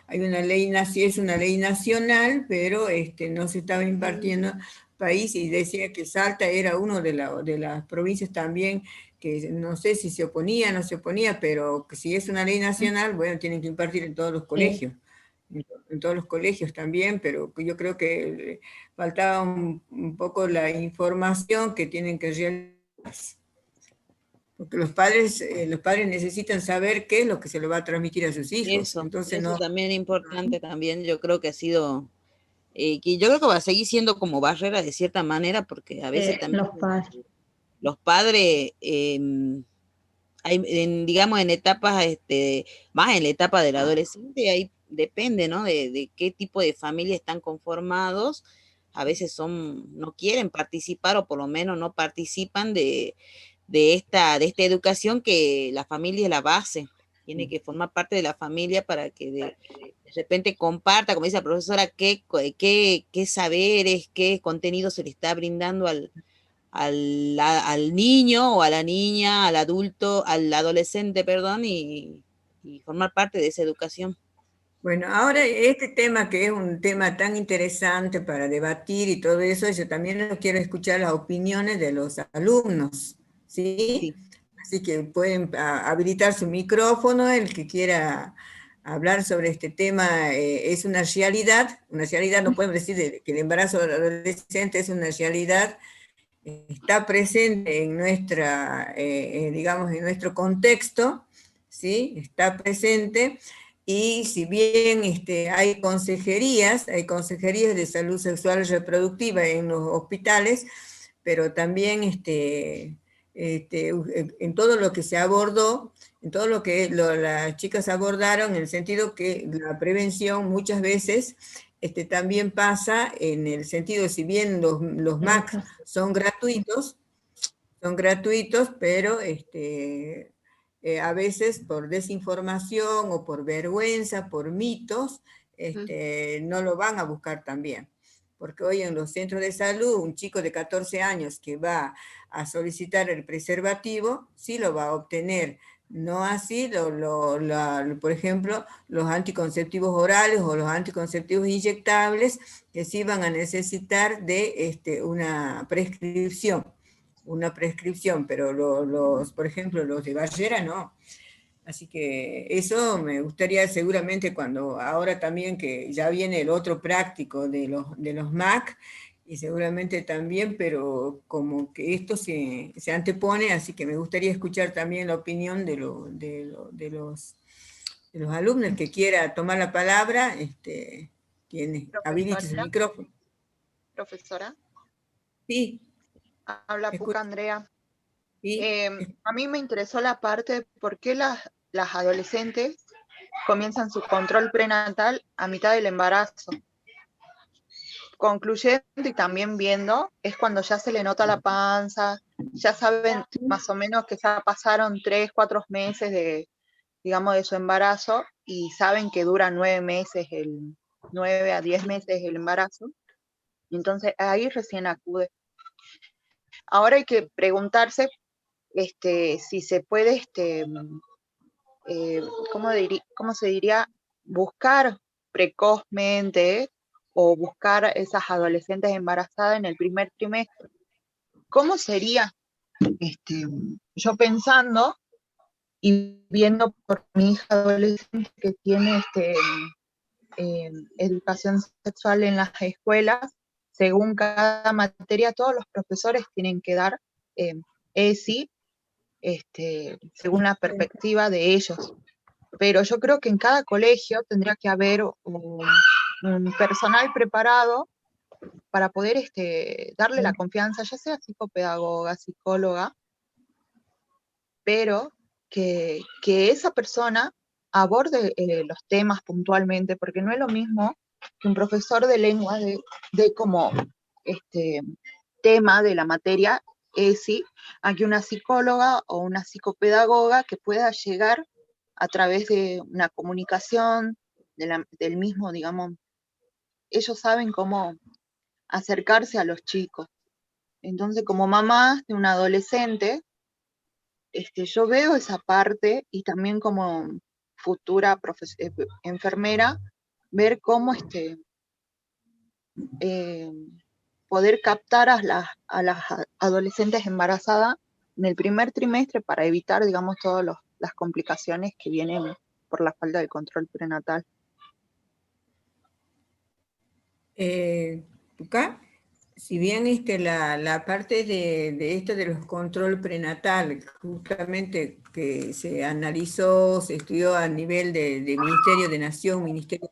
hay una ley, es una ley nacional, pero no se estaba impartiendo país, y decía que Salta era uno de las provincias también que no sé si se oponía o no se oponía, pero que si es una ley nacional, bueno, tienen que impartir en todos los colegios. En todos los colegios también, pero yo creo que faltaba un poco la información que tienen que realizar. Porque los padres necesitan saber qué es lo que se le va a transmitir a sus hijos. Entonces, eso también es importante también, yo creo que ha sido, que yo creo que va a seguir siendo como barrera de cierta manera, porque a veces también los padres digamos, en etapas, más en la etapa del adolescente, ahí depende, ¿no? De qué tipo de familia están conformados. A veces no quieren participar, o por lo menos no participan de esta educación, que la familia es la base. Tiene que formar parte de la familia para que de repente comparta, como dice la profesora, qué saberes, qué contenido se le está brindando al niño o a la niña, al adulto, al adolescente, perdón, y formar parte de esa educación. Bueno, ahora este tema, que es un tema tan interesante para debatir y todo eso, yo también quiero escuchar las opiniones de los alumnos, ¿sí? Así que pueden habilitar su micrófono, el que quiera hablar sobre este tema. Es una realidad, no podemos decir que el embarazo adolescente es una realidad, está presente en digamos, en nuestro contexto, ¿sí? Está presente, y si bien hay consejerías de salud sexual y reproductiva en los hospitales, pero también en todo lo que se abordó, en todo lo que las chicas abordaron, en el sentido que la prevención muchas veces también pasa en el sentido, si bien los MAC son gratuitos, pero a veces por desinformación o por vergüenza, por mitos, no lo van a buscar también. Porque hoy en los centros de salud, un chico de 14 años que va a solicitar el preservativo, sí lo va a obtener. No así, por ejemplo, los anticonceptivos orales o los anticonceptivos inyectables, que sí van a necesitar de una prescripción, pero por ejemplo, los de Ballera no. Así que eso me gustaría seguramente, cuando ahora también que ya viene el otro práctico de los MAC, y seguramente también, pero como que esto se antepone, así que me gustaría escuchar también la opinión de los alumnos. Que quiera tomar la palabra, habilite su micrófono. Profesora. Sí. Habla Puca Andrea. Sí. A mí me interesó la parte de por qué las adolescentes comienzan su control prenatal a mitad del embarazo. Concluyendo y también viendo, es cuando ya se le nota la panza, ya saben más o menos que ya pasaron 3, 4 meses de su embarazo, y saben que dura 9 a 10 meses el embarazo. Entonces ahí recién acude. Ahora hay que preguntarse si se puede ¿cómo se diría? Buscar precozmente o buscar esas adolescentes embarazadas en el primer trimestre. ¿Cómo sería? Yo pensando y viendo por mi hija adolescente que tiene educación sexual en las escuelas, según cada materia, todos los profesores tienen que dar ESI, según la perspectiva de ellos. Pero yo creo que en cada colegio tendría que haber un personal preparado para poder darle la confianza, ya sea psicopedagoga, psicóloga, pero que esa persona aborde los temas puntualmente, porque no es lo mismo que un profesor de lengua de como tema de la materia ESI, a que una psicóloga o una psicopedagoga que pueda llegar a través de una comunicación del mismo, digamos, ellos saben cómo acercarse a los chicos. Entonces, como mamá de un adolescente, yo veo esa parte y también como futura enfermera, ver cómo poder captar a las adolescentes embarazadas en el primer trimestre para evitar, digamos, todas las complicaciones que vienen por la falta de control prenatal. Acá, si bien la parte de esto de los control prenatal, justamente que se analizó, se estudió a nivel de Ministerio de Nación, Ministerio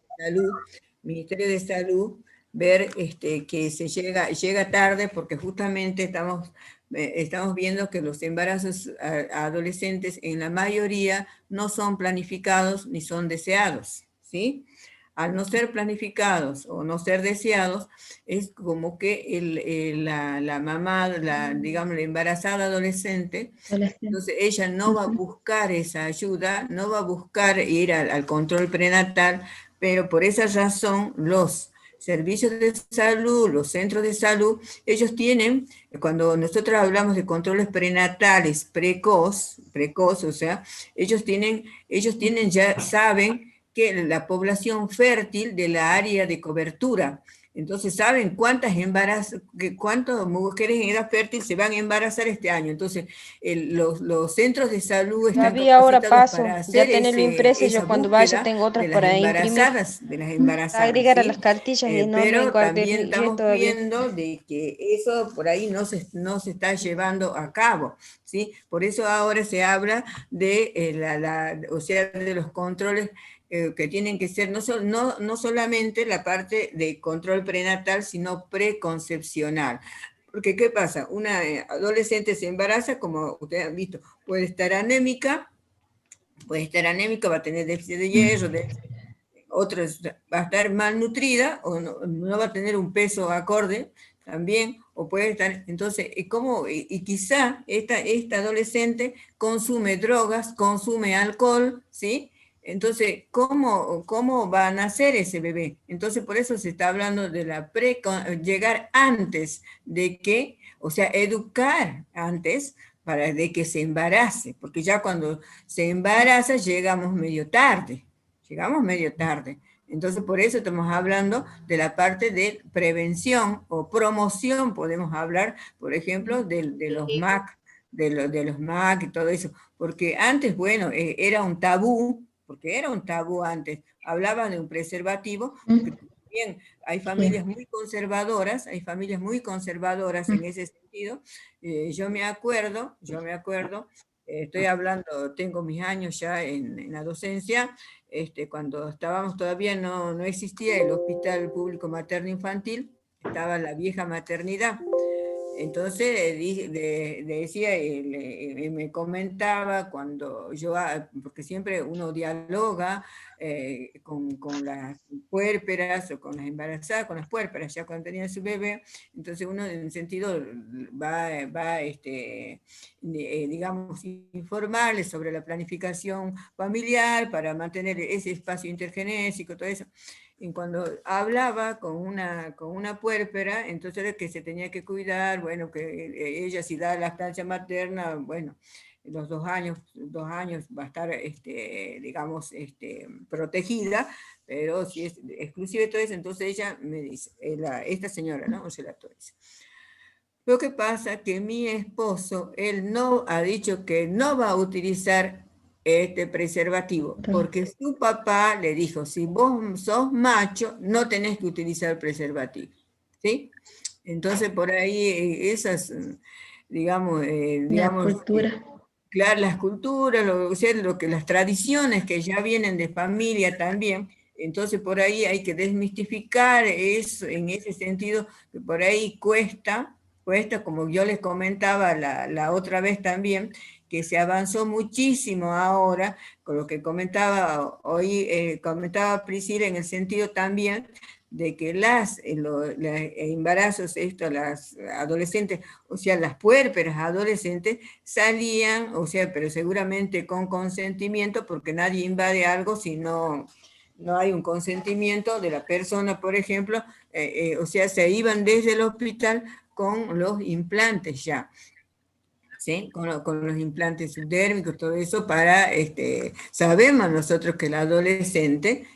de Salud, ver que se llega tarde porque justamente estamos viendo que los embarazos adolescentes en la mayoría no son planificados ni son deseados, ¿sí? Al no ser planificados o no ser deseados, es como que la mamá, digamos, la embarazada adolescente, entonces ella no va a buscar esa ayuda, no va a buscar ir al control prenatal, pero por esa razón los servicios de salud, los centros de salud, ellos tienen, cuando nosotros hablamos de controles prenatales precoz, o sea, ellos tienen ya saben que la población fértil de la área de cobertura. Entonces saben cuántas mujeres en edad fértil se van a embarazar este año. Entonces los centros de salud están ahora capacitados paso, para ya hacer tenerlo impreso, yo esa cuando vaya búsqueda tengo otras de las para imprimir, embarazadas, agregar a ¿sí? las cartillas y no me Pero encuadré también bien estamos todavía. viendo de que eso por ahí no se está llevando a cabo, ¿sí? Por eso ahora se habla de, o sea, de los controles que tienen que ser no solamente la parte de control prenatal, sino preconcepcional. Porque, ¿qué pasa? Una adolescente se embaraza, como ustedes han visto, puede estar anémica, va a tener déficit de hierro, otros va a estar malnutrida o no va a tener un peso acorde también, o puede estar, entonces, y quizá esta adolescente consume drogas, consume alcohol, ¿sí? Entonces, ¿cómo va a nacer ese bebé? Entonces, por eso se está hablando de llegar antes de que, o sea, educar antes de que se embarace, porque ya cuando se embaraza llegamos medio tarde. Entonces, por eso estamos hablando de la parte de prevención o promoción, podemos hablar, por ejemplo, de los MAC, de los MAC y todo eso, porque antes, bueno, era un tabú, porque era un tabú antes, hablaban de un preservativo, porque también hay familias muy conservadoras, en ese sentido. Yo me acuerdo, estoy hablando, tengo mis años ya en la docencia, cuando estábamos todavía no existía el Hospital Público Materno Infantil, estaba la vieja maternidad. Entonces decía, me comentaba cuando porque siempre uno dialoga con las puérperas o con las embarazadas, con las puérperas, ya cuando tenían su bebé, entonces uno en sentido va digamos, informarles sobre la planificación familiar para mantener ese espacio intergenésico, todo eso. Y cuando hablaba con una puérpera, entonces era que se tenía que cuidar, bueno, que ella si da lactancia materna, bueno, los 2 años va a estar, digamos, protegida, pero si es exclusiva de todo eso, entonces ella me dice, esta señora, ¿no? Ursula Torres. Lo que pasa que mi esposo, él no ha dicho que no va a utilizar este preservativo, porque su papá le dijo, si vos sos macho, no tenés que utilizar preservativo, ¿sí? Entonces por ahí esas, digamos, La cultura. claro, las culturas, o sea, las tradiciones que ya vienen de familia también, entonces por ahí hay que desmistificar eso, en ese sentido, que por ahí cuesta, como yo les comentaba la otra vez también, que se avanzó muchísimo ahora, con lo que comentaba hoy, comentaba Priscila, en el sentido también de que los embarazos, las adolescentes, o sea, las puérperas adolescentes, salían, o sea, pero seguramente con consentimiento, porque nadie invade algo si no hay un consentimiento de la persona, por ejemplo, o sea, se iban desde el hospital con los implantes ya, ¿sí? Con los implantes subdérmicos, todo eso, para, sabemos nosotros que el adolescente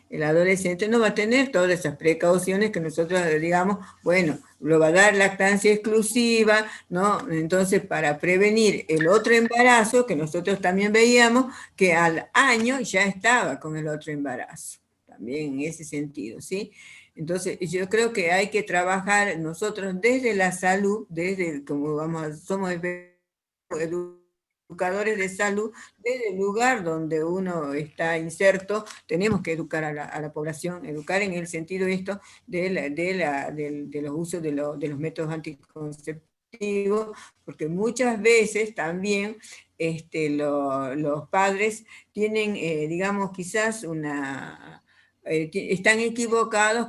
no va a tener todas esas precauciones que nosotros digamos, bueno, lo va a dar lactancia exclusiva, ¿no? Entonces, para prevenir el otro embarazo, que nosotros también veíamos, que al año ya estaba con el otro embarazo, también en ese sentido, ¿sí? Entonces, yo creo que hay que trabajar nosotros desde la salud, como somos educadores de salud, desde el lugar donde uno está inserto, tenemos que educar a la población, educar en el sentido esto de los usos de los métodos anticonceptivos, porque muchas veces también los padres tienen, digamos, quizás están equivocados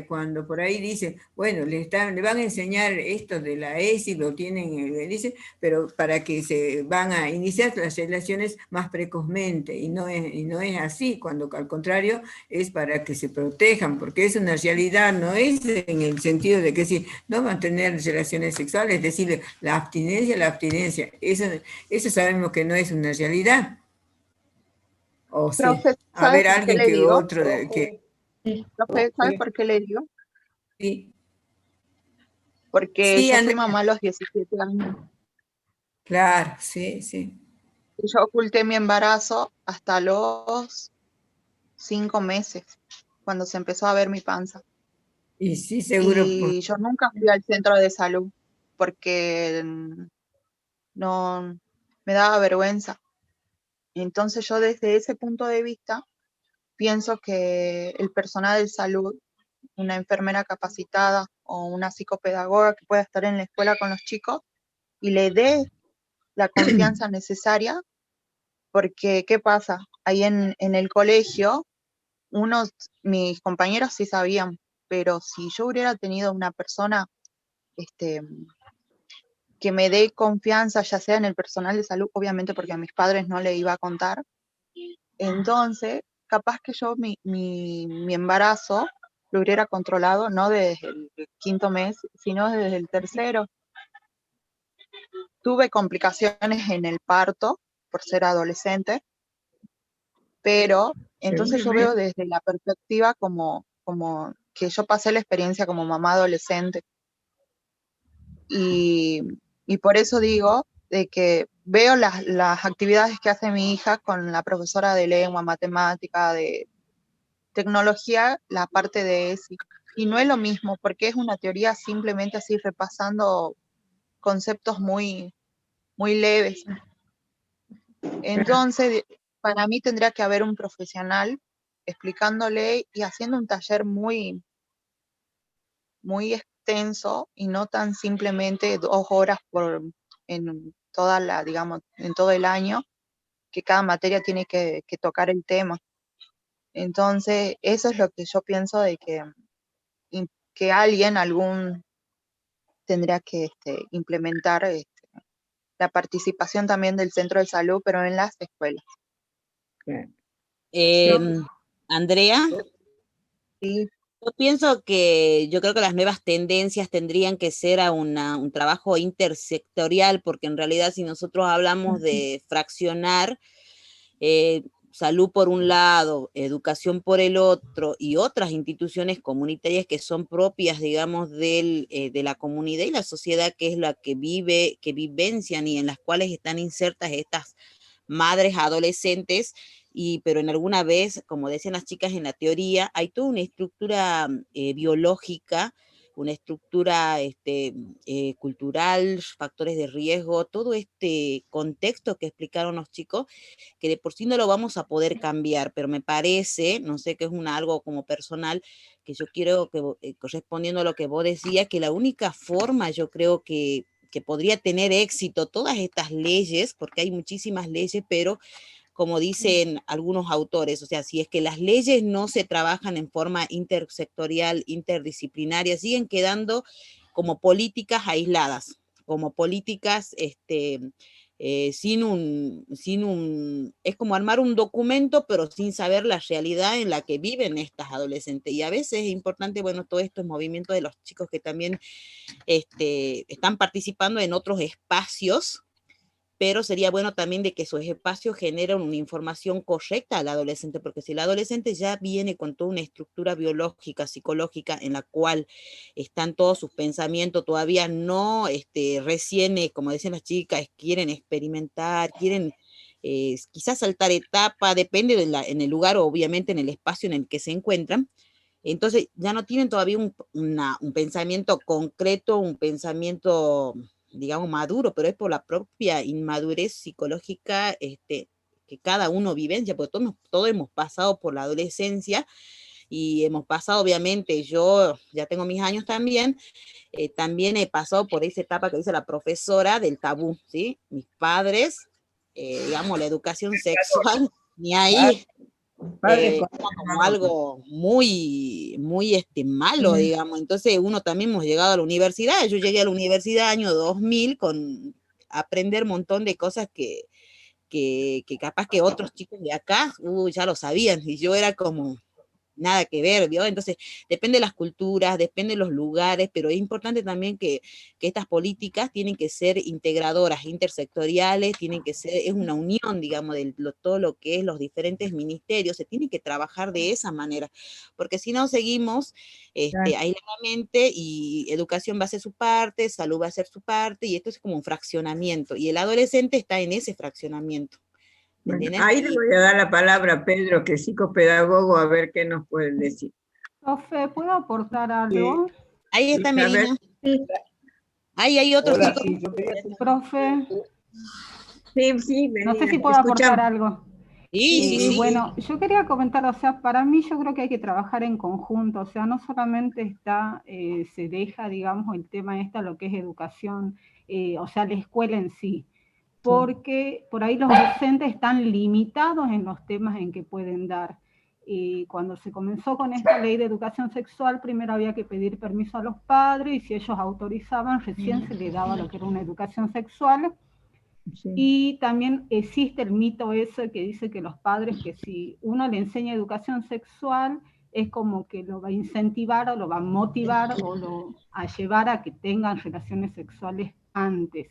cuando por ahí dicen, bueno, le van a enseñar esto de la ESI, lo tienen, dice, pero para que se van a iniciar las relaciones más precozmente, y no es así, cuando al contrario es para que se protejan, porque es una realidad, no es en el sentido de que si no van a tener relaciones sexuales, es decir, la abstinencia, eso sabemos que no es una realidad. O sí, Profe, a ver, ¿sabe por qué alguien le que digo? otro, Profe, ¿sabe por qué le digo? Sí. Porque Sí, yo fui Andrea. mamá a los 17 años. Claro, sí, sí. Y yo oculté mi embarazo hasta los 5 meses, cuando se empezó a ver mi panza. Y sí, seguro. Y yo nunca fui al centro de salud porque no me daba vergüenza. Entonces yo desde ese punto de vista pienso que el personal de salud, una enfermera capacitada o una psicopedagoga que pueda estar en la escuela con los chicos y le dé la confianza necesaria, porque ¿qué pasa? Ahí en el colegio, mis compañeros sí sabían, pero si yo hubiera tenido una persona que me dé confianza, ya sea en el personal de salud, obviamente porque a mis padres no le iba a contar, entonces capaz que yo mi embarazo lo hubiera controlado no desde el 5.º mes, sino desde el 3.º. Tuve complicaciones en el parto por ser adolescente, pero entonces yo veo desde la perspectiva como que yo pasé la experiencia como mamá adolescente. Y por eso digo de que veo las actividades que hace mi hija con la profesora de lengua, matemática, de tecnología, la parte de ESI. Y no es lo mismo, porque es una teoría simplemente así repasando conceptos muy, muy leves. Entonces, para mí tendría que haber un profesional explicándole y haciendo un taller muy, muy extenso y no tan simplemente 2 horas en toda digamos, en todo el año, que cada materia tiene que tocar el tema. Entonces, eso es lo que yo pienso de que algún tendría que implementar la participación también del centro de salud, pero en las escuelas. Andrea, Sí. Yo pienso que yo creo que las nuevas tendencias tendrían que ser a un trabajo intersectorial, porque en realidad si nosotros hablamos de fraccionar salud por un lado, educación por el otro, y otras instituciones comunitarias que son propias, digamos, de la comunidad y la sociedad, que es la que vive, que vivencian y en las cuales están insertas estas madres adolescentes, pero en alguna vez, como decían las chicas en la teoría, hay toda una estructura biológica, una estructura cultural, factores de riesgo, todo este contexto que explicaron los chicos, que de por sí no lo vamos a poder cambiar, pero me parece, no sé, que es algo como personal, que yo quiero que, correspondiendo a lo que vos decías, que la única forma, yo creo que podría tener éxito todas estas leyes, porque hay muchísimas leyes, pero como dicen algunos autores, o sea, si es que las leyes no se trabajan en forma intersectorial, interdisciplinaria, siguen quedando como políticas aisladas, como políticas es como armar un documento, pero sin saber la realidad en la que viven estas adolescentes. Y a veces es importante, bueno, todo esto es movimiento de los chicos que también están participando en otros espacios, pero sería bueno también de que esos espacios generen una información correcta al adolescente, porque si el adolescente ya viene con toda una estructura biológica, psicológica, en la cual están todos sus pensamientos, todavía no recién, como decían las chicas, quieren experimentar, quieren quizás saltar etapa, depende en el lugar, obviamente en el espacio en el que se encuentran. Entonces ya no tienen todavía un pensamiento concreto, un pensamiento, digamos, maduro, pero es por la propia inmadurez psicológica que cada uno vivencia, porque todos hemos pasado por la adolescencia y hemos pasado, obviamente, yo ya tengo mis años también he pasado por esa etapa que dice la profesora del tabú, ¿sí? Mis padres, digamos, la educación sexual, ni ahí. Era como algo muy, muy malo, digamos. Entonces uno también hemos llegado a la universidad. Yo llegué a la universidad año 2000 con aprender un montón de cosas que capaz que otros chicos de acá ya lo sabían, y yo era como nada que ver, ¿vio? Entonces, depende de las culturas, depende de los lugares, pero es importante también que estas políticas tienen que ser integradoras, intersectoriales, tienen que ser, es una unión, digamos, de todo lo que es los diferentes ministerios, se tiene que trabajar de esa manera, porque si no seguimos aisladamente, y educación va a hacer su parte, salud va a hacer su parte, y esto es como un fraccionamiento, y el adolescente está en ese fraccionamiento. Bueno, ahí le voy a dar la palabra a Pedro, que es psicopedagogo, a ver qué nos pueden decir. Profe, ¿puedo aportar algo? Ahí está Melina. Ahí hay otros chicos. Sí, profe. Sí, Melina, no sé si puedo aportar algo. Sí. Bueno, yo quería comentar, o sea, para mí yo creo que hay que trabajar en conjunto, o sea, no solamente se deja, digamos, el tema lo que es educación, o sea, la escuela en sí, porque por ahí los docentes están limitados en los temas en que pueden dar. Cuando se comenzó con esta ley de educación sexual, primero había que pedir permiso a los padres, y si ellos autorizaban, recién se les daba lo que era una educación sexual. Sí. Y también existe el mito ese que dice que los padres, que si uno le enseña educación sexual, es como que lo va a incentivar o lo va a motivar o a llevar a que tengan relaciones sexuales antes.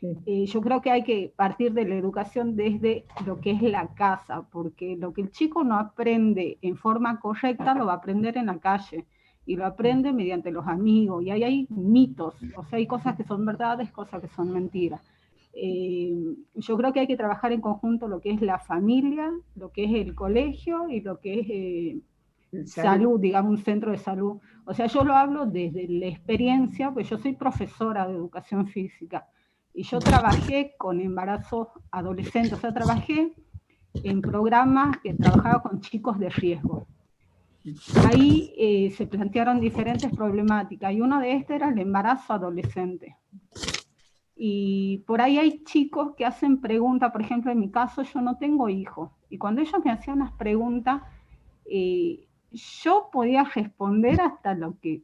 Yo creo que hay que partir de la educación desde lo que es la casa, porque lo que el chico no aprende en forma correcta lo va a aprender en la calle, y lo aprende mediante los amigos, y ahí hay mitos, o sea, hay cosas que son verdades, cosas que son mentiras. Yo creo que hay que trabajar en conjunto lo que es la familia, lo que es el colegio y lo que es salud, digamos, un centro de salud. O sea, yo lo hablo desde la experiencia, pues yo soy profesora de educación física, y yo trabajé con embarazos adolescentes, o sea, trabajé en programas que trabajaba con chicos de riesgo. Ahí se plantearon diferentes problemáticas, y una de estas era el embarazo adolescente. Y por ahí hay chicos que hacen preguntas, por ejemplo, en mi caso yo no tengo hijos, y cuando ellos me hacían las preguntas, yo podía responder hasta lo que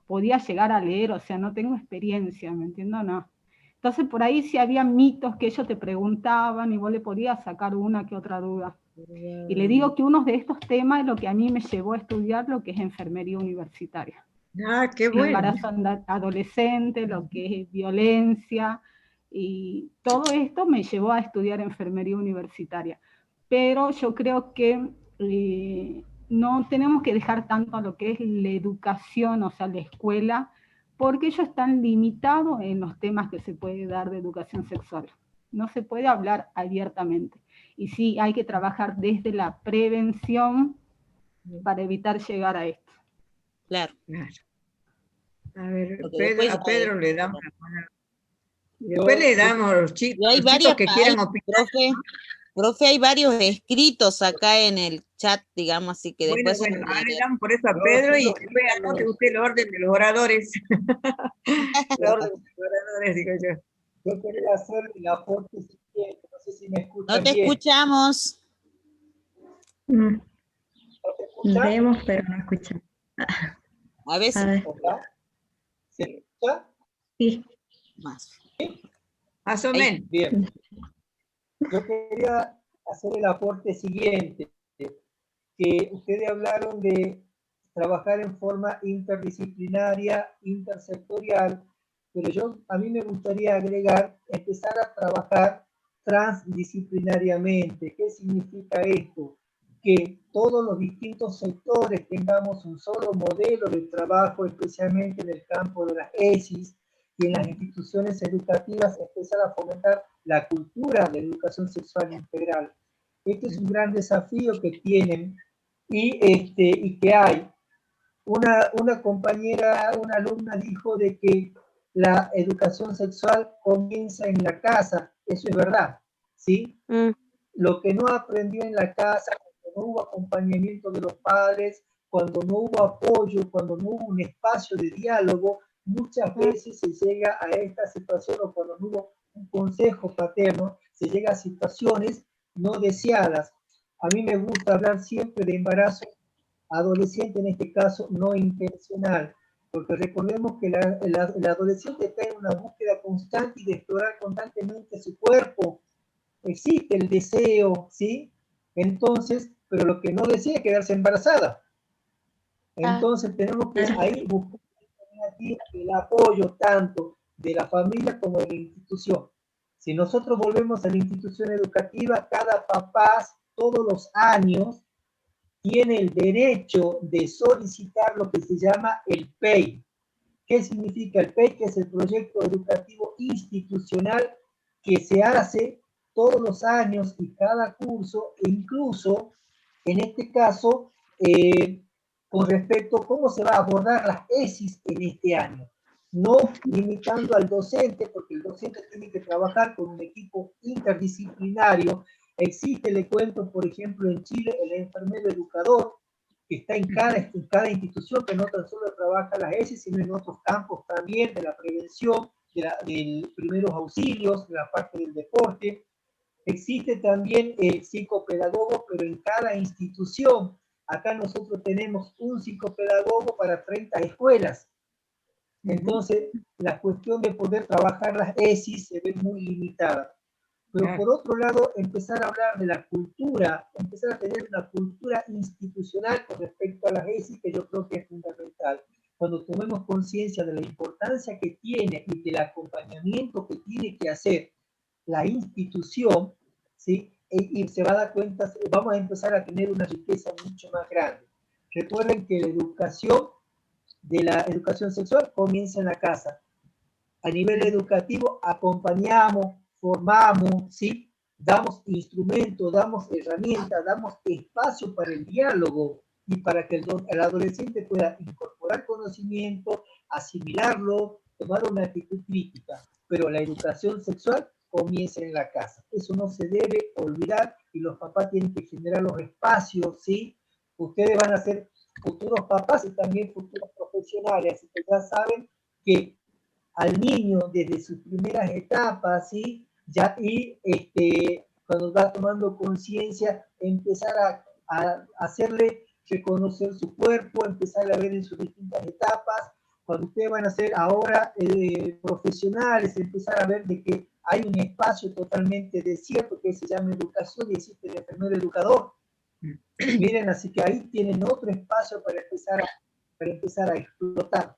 podía llegar a leer, o sea, no tengo experiencia, ¿me entiendo? No. Entonces por ahí sí había mitos que ellos te preguntaban y vos le podías sacar una que otra duda. Y le digo que uno de estos temas es lo que a mí me llevó a estudiar lo que es enfermería universitaria. Ah, qué El bueno. embarazo adolescente, lo que es violencia, y todo esto me llevó a estudiar enfermería universitaria. Pero yo creo que no tenemos que dejar tanto a lo que es la educación, o sea, la escuela, porque ellos están limitados en los temas que se puede dar de educación sexual. No se puede hablar abiertamente. Y sí, hay que trabajar desde la prevención para evitar llegar a esto. Claro. A ver, Porque después a ya Pedro es- le damos la palabra. Después le damos a los Y chicos, hay los chicos que quieran hay, opinar. profe, hay varios escritos acá en el chat, digamos, así que Bueno, después bueno, son ahora le de- damos por eso a Pedro y después anote usted el orden de los oradores. El orden de los oradores, digo yo. Yo quería hacer el aporte siguiente, no sé si me No escuchan te bien. escuchamos. ¿No te escuchan? Vemos, pero no escuchamos. A veces. A ver. Hola. ¿Se escucha? Sí. Más. Más o menos. Bien. Yo quería hacer el aporte siguiente, que ustedes hablaron de trabajar en forma interdisciplinaria, intersectorial, pero a mí me gustaría agregar, empezar a trabajar transdisciplinariamente. ¿Qué significa esto? Que todos los distintos sectores tengamos un solo modelo de trabajo, especialmente en el campo de las ESIs y en las instituciones educativas, empezar a fomentar la cultura de educación sexual integral. Este es un gran desafío que tienen y que hay. Una compañera, una alumna dijo de que la educación sexual comienza en la casa. Eso es verdad, ¿sí? Lo que no aprendió en la casa, cuando no hubo acompañamiento de los padres, cuando no hubo apoyo, cuando no hubo un espacio de diálogo, muchas veces se llega a esta situación, o cuando no hubo un consejo paterno, se llega a situaciones no deseadas. A mí me gusta hablar siempre de embarazo adolescente, en este caso no intencional, porque recordemos que el adolescente está en una búsqueda constante y de explorar constantemente su cuerpo. Existe el deseo, ¿sí? Entonces, pero lo que no desea es quedarse embarazada. Entonces tenemos que ahí buscar el apoyo tanto de la familia como de la institución. Si nosotros volvemos a la institución educativa, cada papá todos los años tiene el derecho de solicitar lo que se llama el PEI. ¿Qué significa el PEI? Que es el proyecto educativo institucional que se hace todos los años y cada curso, e incluso en este caso, con respecto a cómo se va a abordar las ESIs en este año. No limitando al docente, porque el docente tiene que trabajar con un equipo interdisciplinario. Existe, le cuento, por ejemplo, en Chile, el enfermero educador, que está en cada institución, que no tan solo trabaja las ESI, sino en otros campos también, de la prevención, de primeros auxilios, de la parte del deporte. Existe también el psicopedagogo, pero en cada institución. Acá nosotros tenemos un psicopedagogo para 30 escuelas. Entonces, la cuestión de poder trabajar las ESI se ve muy limitada. Pero por otro lado, empezar a hablar de la cultura, empezar a tener una cultura institucional con respecto a las ESI, que yo creo que es fundamental. Cuando tomemos conciencia de la importancia que tiene y del acompañamiento que tiene que hacer la institución, ¿sí? Y se va a dar cuenta, vamos a empezar a tener una riqueza mucho más grande. Recuerden que la educación de la educación sexual comienza en la casa. A nivel educativo acompañamos, formamos, ¿sí? Damos instrumentos, damos herramientas, damos espacio para el diálogo y para que el adolescente pueda incorporar conocimiento, asimilarlo, tomar una actitud crítica. Pero la educación sexual comienza en la casa. Eso no se debe olvidar y los papás tienen que generar los espacios, ¿sí? Ustedes van a ser futuros papás y también futuros profesionales, así que ya saben que al niño desde sus primeras etapas, ¿sí? Ya, y cuando va tomando conciencia, empezar a hacerle reconocer su cuerpo, empezar a ver en sus distintas etapas, cuando ustedes van a ser ahora profesionales, empezar a ver de que hay un espacio totalmente desierto que se llama educación y existe el enfermero educador. Miren, así que ahí tienen otro espacio para empezar a explotar.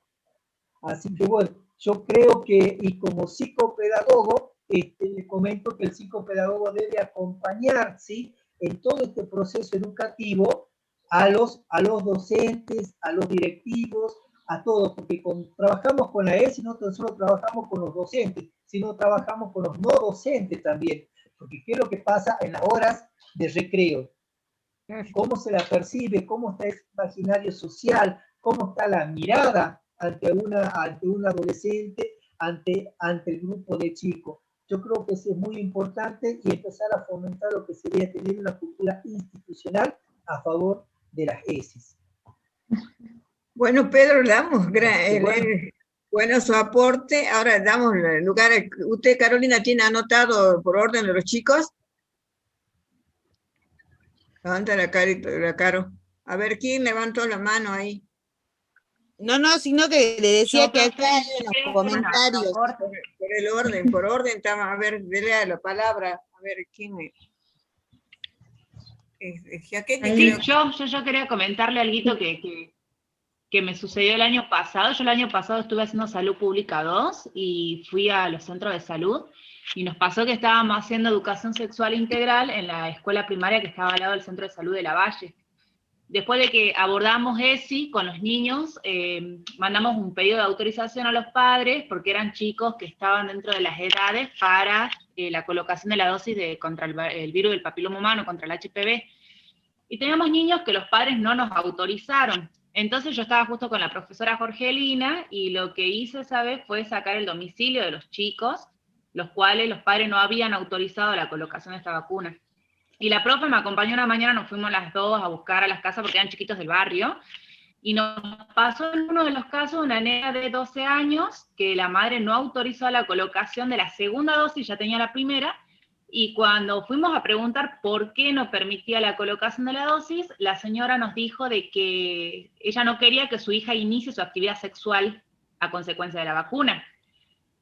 Así que bueno, yo creo que, y como psicopedagogo, le comento que el psicopedagogo debe acompañar, ¿sí?, en todo este proceso educativo a los docentes, a los directivos, a todos, porque trabajamos con la ESI, no tan solo trabajamos con los docentes, sino trabajamos con los no docentes también, porque ¿qué es lo que pasa en las horas de recreo? ¿Cómo se la percibe? ¿Cómo está ese imaginario social? ¿Cómo está la mirada ante un adolescente, ante el grupo de chicos? Yo creo que eso es muy importante y empezar a fomentar lo que sería tener una cultura institucional a favor de las ESIs. Bueno, Pedro, le damos bueno su aporte. Ahora damos lugar a usted, Carolina, ¿tiene anotado por orden de los chicos? Levanta la Caro. A ver, ¿quién levantó la mano ahí? No, sino que le decía que acá hay unos comentarios. Por orden, estamos, a ver, dele la palabra, a ver, ¿quién es? Yo quería comentarle algo que me sucedió el año pasado. Yo el año pasado estuve haciendo Salud Pública 2 y fui a los centros de salud, y nos pasó que estábamos haciendo educación sexual integral en la escuela primaria que estaba al lado del centro de salud de La Valle. Después de que abordamos ESI con los niños, mandamos un pedido de autorización a los padres, porque eran chicos que estaban dentro de las edades para la colocación de la dosis contra el virus del papiloma humano, contra el HPV. Y teníamos niños que los padres no nos autorizaron. Entonces yo estaba justo con la profesora Jorgelina, y lo que hice esa vez fue sacar el domicilio de los chicos, los cuales los padres no habían autorizado la colocación de esta vacuna. Y la profe me acompañó una mañana, nos fuimos las dos a buscar a las casas porque eran chiquitos del barrio, y nos pasó en uno de los casos una nena de 12 años que la madre no autorizó la colocación de la segunda dosis, ya tenía la primera, y cuando fuimos a preguntar por qué no permitía la colocación de la dosis, la señora nos dijo de que ella no quería que su hija inicie su actividad sexual a consecuencia de la vacuna.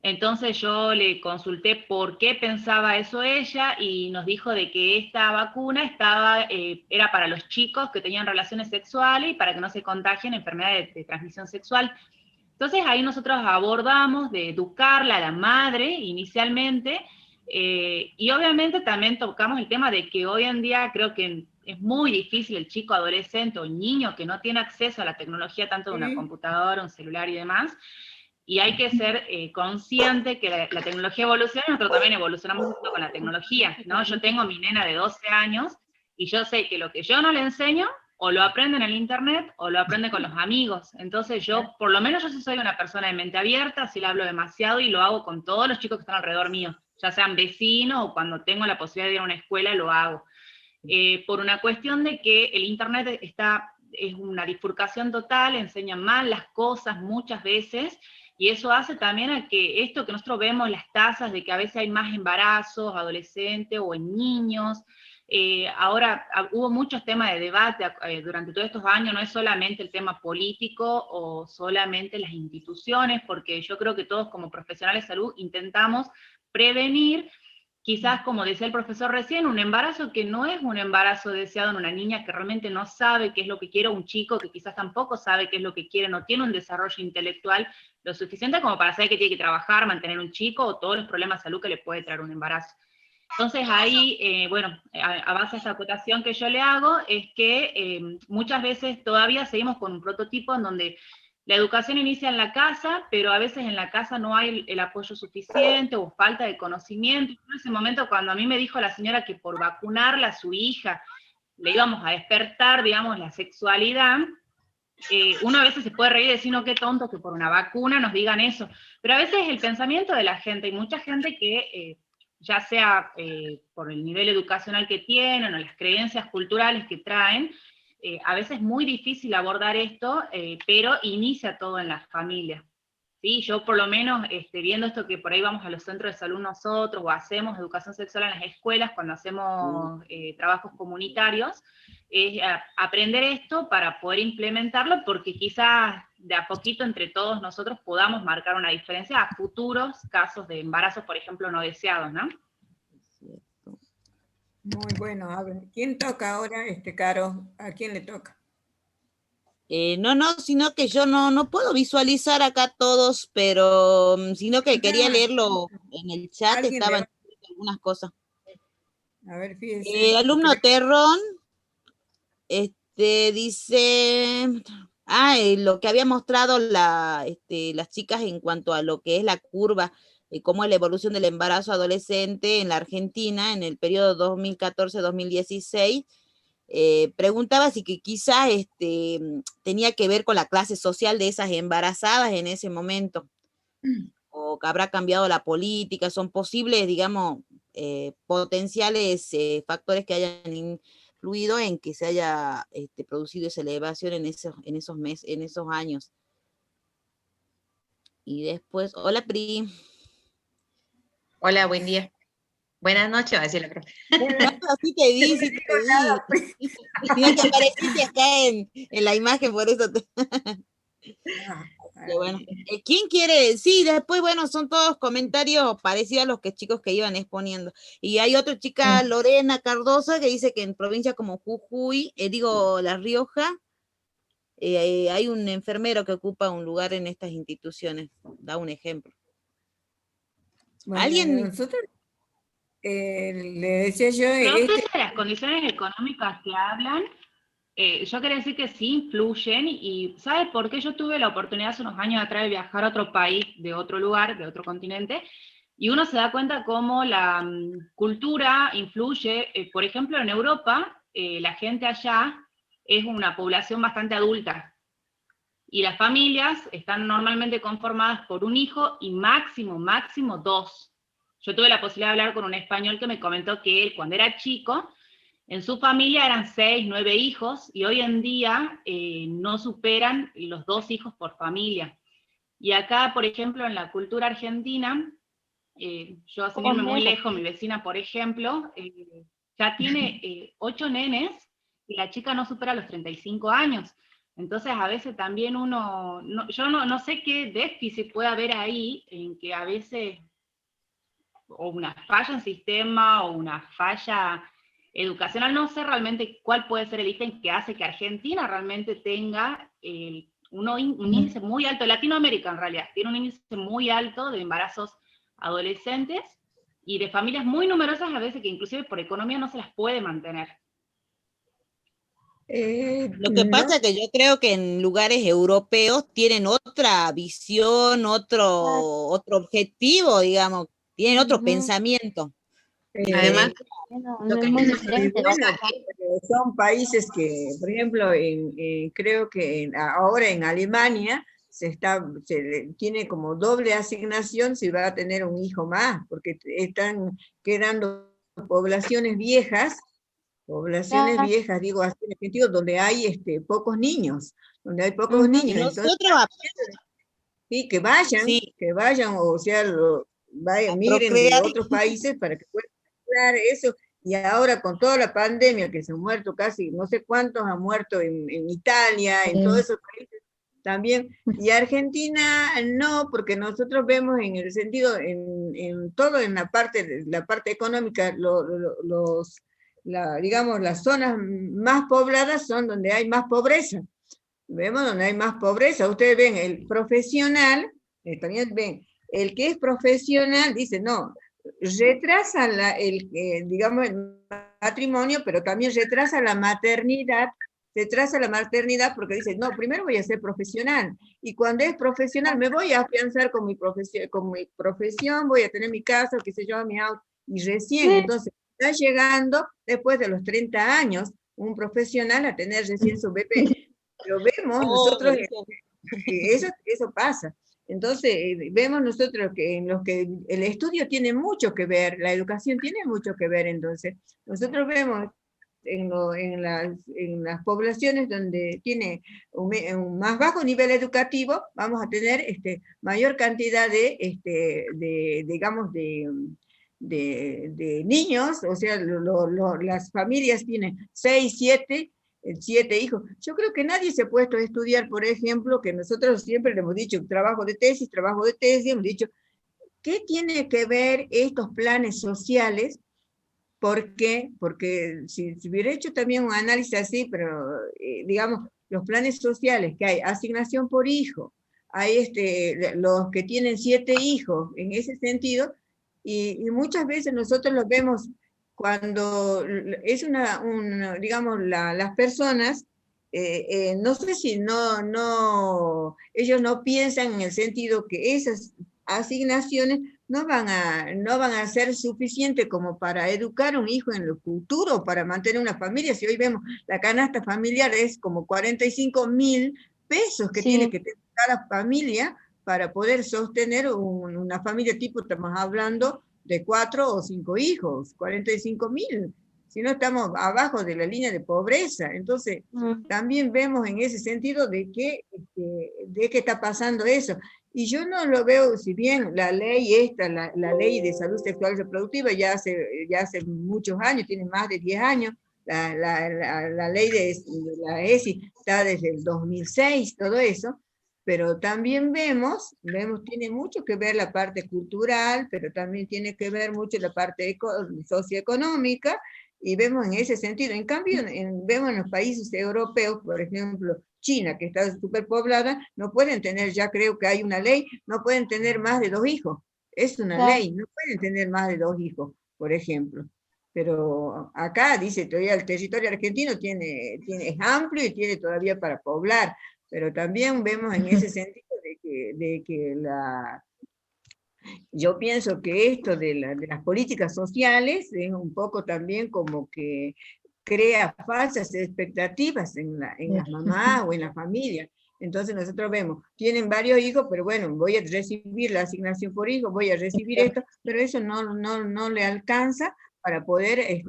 Entonces yo le consulté por qué pensaba eso ella, y nos dijo de que esta vacuna era para los chicos que tenían relaciones sexuales y para que no se contagien enfermedades de transmisión sexual. Entonces ahí nosotros abordamos de educarla a la madre inicialmente, y obviamente también tocamos el tema de que hoy en día creo que es muy difícil el chico, adolescente o niño que no tiene acceso a la tecnología, tanto de una computadora, un celular y demás, y hay que ser consciente que la tecnología evoluciona, y nosotros también evolucionamos junto con la tecnología, ¿no? Yo tengo a mi nena de 12 años, y yo sé que lo que yo no le enseño, o lo aprende en el internet, o lo aprende con los amigos. Entonces yo, por lo menos yo sí soy una persona de mente abierta, sí le hablo demasiado, y lo hago con todos los chicos que están alrededor mío, ya sean vecinos, o cuando tengo la posibilidad de ir a una escuela, lo hago. Por una cuestión de que el internet es una bifurcación total, enseñan mal las cosas muchas veces, y eso hace también a que esto que nosotros vemos, las tasas de que a veces hay más embarazos adolescentes o en niños, ahora hubo muchos temas de debate durante todos estos años, no es solamente el tema político o solamente las instituciones, porque yo creo que todos como profesionales de salud intentamos prevenir, quizás como decía el profesor recién, un embarazo que no es un embarazo deseado en una niña que realmente no sabe qué es lo que quiere, un chico que quizás tampoco sabe qué es lo que quiere, no tiene un desarrollo intelectual lo suficiente como para saber que tiene que trabajar, mantener un chico, o todos los problemas de salud que le puede traer un embarazo. Entonces ahí, bueno, a base de esa acotación que yo le hago, es que muchas veces todavía seguimos con un prototipo en donde la educación inicia en la casa, pero a veces en la casa no hay el apoyo suficiente o falta de conocimiento. En ese momento, cuando a mí me dijo la señora que por vacunarla a su hija le íbamos a despertar, digamos, la sexualidad, uno a veces se puede reír y decir, no, qué tonto que por una vacuna nos digan eso, pero a veces es el pensamiento de la gente, y mucha gente que, ya sea por el nivel educacional que tienen, o las creencias culturales que traen, a veces es muy difícil abordar esto, pero inicia todo en las familias. ¿Sí? Yo por lo menos, viendo esto que por ahí vamos a los centros de salud nosotros, o hacemos educación sexual en las escuelas, cuando hacemos trabajos comunitarios, es aprender esto para poder implementarlo, porque quizás de a poquito entre todos nosotros podamos marcar una diferencia a futuros casos de embarazos, por ejemplo, no deseados, ¿no? Muy bueno. A ver, ¿quién toca ahora, Caro? ¿A quién le toca? No, sino que yo no puedo visualizar acá todos, pero sino que quería leerlo en el chat, estaban algunas cosas. A ver, fíjense. Alumno Terrón, dice, lo que había mostrado las chicas en cuanto a lo que es la curva, cómo es la evolución del embarazo adolescente en la Argentina en el periodo 2014-2016, preguntaba si que quizás tenía que ver con la clase social de esas embarazadas en ese momento, o que habrá cambiado la política, son posibles, digamos, potenciales factores que hayan influido en que se haya producido esa elevación en esos años. Y después, hola Pri. Hola, buen día. Buenas noches, va a decir la profe. Sí te vi. Tenía que apareciste acá en la imagen, por eso te... Bueno, ¿quién quiere? Sí, después, bueno, son todos comentarios parecidos a los que chicos que iban exponiendo. Y hay otra chica, Lorena Cardosa, que dice que en provincias como Jujuy, La Rioja, hay un enfermero que ocupa un lugar en estas instituciones. Da un ejemplo. Bueno, ¿Alguien? Nosotros, le decía yo... Profe, las condiciones económicas que hablan, yo quería decir que sí influyen, y ¿sabe por qué? Yo tuve la oportunidad hace unos años atrás de viajar a otro país, de otro lugar, de otro continente, y uno se da cuenta cómo la cultura influye. Por ejemplo, en Europa, la gente allá es una población bastante adulta, y las familias están normalmente conformadas por un hijo y máximo 2. Yo tuve la posibilidad de hablar con un español que me comentó que él, cuando era chico, en su familia eran 6, 9 hijos, y hoy en día no superan los 2 hijos por familia. Y acá, por ejemplo, en la cultura argentina, yo sin irme muy lejos, mi vecina, por ejemplo, ya tiene 8 nenes, y la chica no supera los 35 años. Entonces, a veces también yo no sé qué déficit puede haber ahí, en que a veces, o una falla en sistema, o una falla educacional, no sé realmente cuál puede ser el ítem que hace que Argentina realmente tenga un índice muy alto, Latinoamérica en realidad, tiene un índice muy alto de embarazos adolescentes, y de familias muy numerosas a veces que inclusive por economía no se las puede mantener. Lo que pasa es que yo creo que en lugares europeos tienen otra visión, otro objetivo, digamos, tienen otro pensamiento. Además, no es muy diferente. Son países que, por ejemplo, creo que ahora en Alemania tiene como doble asignación si va a tener un hijo más, porque están quedando poblaciones viejas, digo así en el sentido, donde hay pocos niños, entonces, sí, que vayan, o sea, miren de otros países para que puedan lograr eso. Y ahora con toda la pandemia que se han muerto casi, no sé cuántos han muerto en Italia, en todos esos países también, y Argentina no, porque nosotros vemos en el sentido, en todo, en la parte económica, digamos, las zonas más pobladas son donde hay más pobreza. Vemos donde hay más pobreza. Ustedes ven, el profesional, también ven, el que es profesional dice, no, retrasa digamos, el matrimonio, pero también retrasa la maternidad, porque dice, no, primero voy a ser profesional, y cuando es profesional me voy a afianzar con mi profesión, voy a tener mi casa, qué sé yo, mi auto, y recién, entonces, está llegando después de los 30 años, un profesional a tener recién su bebé. Lo vemos nosotros, eso pasa. Entonces, vemos nosotros que en los que el estudio tiene mucho que ver, la educación tiene mucho que ver, entonces, nosotros vemos en las poblaciones donde tiene un más bajo nivel educativo, vamos a tener mayor cantidad digamos, de niños, o sea, las familias tienen 6, 7, 7 hijos. Yo creo que nadie se ha puesto a estudiar, por ejemplo, que nosotros siempre le hemos dicho, trabajo de tesis, hemos dicho, ¿qué tiene que ver estos planes sociales? ¿Por qué? Porque si hubiera hecho también un análisis así, pero digamos, los planes sociales que hay, asignación por hijo, hay los que tienen 7 hijos, en ese sentido, y muchas veces nosotros los vemos cuando es digamos, las personas, no sé si ellos no piensan en el sentido que esas asignaciones no van a ser suficientes como para educar a un hijo en el futuro, para mantener una familia. Si hoy vemos la canasta familiar es como 45.000 pesos que tiene que tener cada familia para poder sostener una familia tipo, estamos hablando de 4 o 5 hijos, 45.000. Si no, estamos abajo de la línea de pobreza. Entonces, también vemos en ese sentido de que está pasando eso. Y yo no lo veo, si bien la ley la ley de salud sexual y reproductiva ya hace muchos años, tiene más de 10 años, la ley de la ESI está desde el 2006, todo eso, pero también vemos, tiene mucho que ver la parte cultural, pero también tiene que ver mucho la parte socioeconómica, y vemos en ese sentido. En cambio, vemos en los países europeos, por ejemplo, China, que está superpoblada, no pueden tener, ya creo que hay una ley, no pueden tener más de 2 hijos. Es una ley, no pueden tener más de 2 hijos, por ejemplo. Pero acá, dice, todavía el territorio argentino es amplio y tiene todavía para poblar, pero también vemos en ese sentido de que yo pienso que esto de las políticas sociales es un poco también como que crea falsas expectativas en las mamás o en la familia. Entonces nosotros vemos, tienen varios hijos, pero bueno, voy a recibir la asignación por hijo, voy a recibir esto, pero eso no le alcanza para poder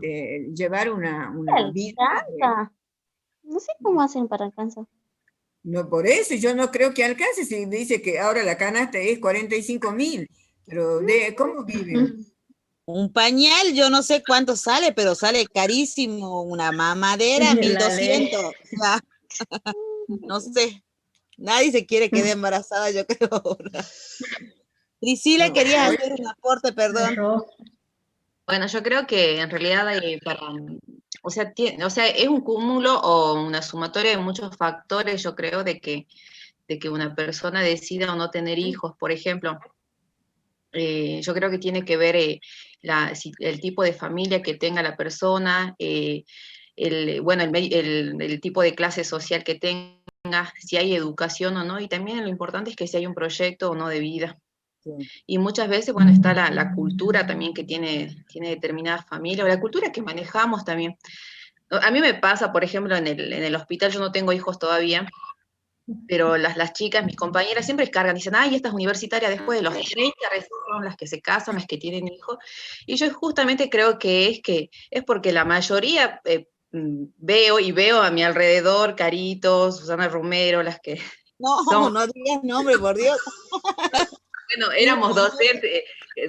llevar una vida. No sé cómo hacen para alcanzar. No, por eso yo no creo que alcance, si dice que ahora la canasta es 45.000, pero ¿cómo viven? Un pañal, yo no sé cuánto sale, pero sale carísimo. Una mamadera, 1.200. No sé. Nadie se quiere quedar embarazada, yo creo ahora. Priscila, querías hacer un aporte, perdón. Bueno, yo creo que en realidad o sea, es un cúmulo o una sumatoria de muchos factores, yo creo, de que una persona decida o no tener hijos, por ejemplo. Yo creo que tiene que ver el tipo de familia que tenga la persona, el tipo de clase social que tenga, si hay educación o no, y también lo importante es que si hay un proyecto o no de vida. Sí. Y muchas veces, bueno, está la cultura también que tiene determinada familia, o la cultura que manejamos también. A mí me pasa, por ejemplo, en el hospital, yo no tengo hijos todavía, pero las chicas, mis compañeras, siempre cargan, dicen, ay, esta es universitaria después de los 30, son las que se casan, las que tienen hijos, y yo justamente creo que es porque la mayoría veo a mi alrededor, Carito, Susana Romero, las que... No digas nombre, por Dios. Bueno, éramos docentes,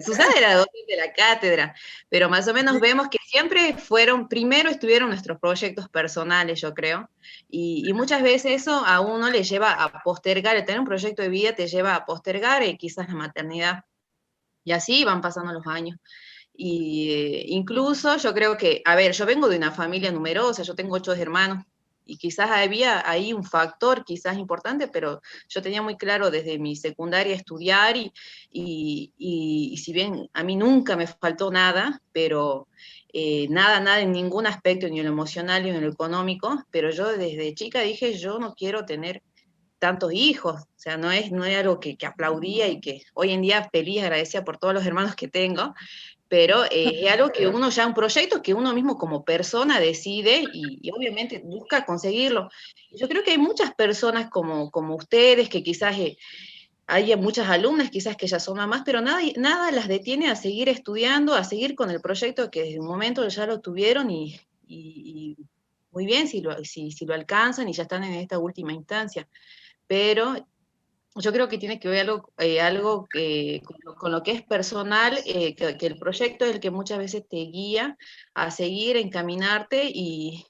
Susana era docente de la cátedra, pero más o menos vemos que siempre primero estuvieron nuestros proyectos personales, yo creo, y muchas veces eso a uno le lleva a postergar, el tener un proyecto de vida te lleva a postergar quizás la maternidad, y así van pasando los años. Y incluso yo creo que, a ver, yo vengo de una familia numerosa, yo tengo 8 hermanos, y quizás había ahí un factor quizás importante, pero yo tenía muy claro desde mi secundaria estudiar y si bien a mí nunca me faltó nada, pero nada en ningún aspecto, ni en lo emocional ni en lo económico, pero yo desde chica dije, yo no quiero tener tantos hijos, o sea, no es algo que aplaudía y que hoy en día feliz, agradecida por todos los hermanos que tengo, pero es algo que un proyecto que uno mismo como persona decide y obviamente busca conseguirlo. Yo creo que hay muchas personas como ustedes, que quizás hay muchas alumnas quizás que ya son mamás, pero nada las detiene a seguir estudiando, a seguir con el proyecto que desde un momento ya lo tuvieron y muy bien si lo alcanzan y ya están en esta última instancia. Pero yo creo que tiene que ver algo con lo que es personal, que el proyecto es el que muchas veces te guía a seguir, a encaminarte, y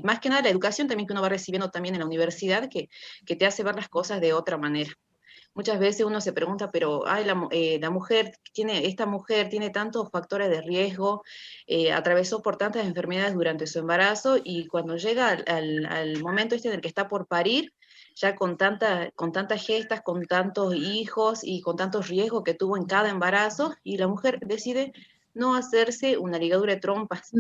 más que nada la educación también que uno va recibiendo también en la universidad, que te hace ver las cosas de otra manera. Muchas veces uno se pregunta, pero ay, esta mujer tiene tantos factores de riesgo, atravesó por tantas enfermedades durante su embarazo, y cuando llega al momento en el que está por parir, ya con tantas gestas, con tantos hijos y con tantos riesgos que tuvo en cada embarazo, y la mujer decide no hacerse una ligadura de trompas.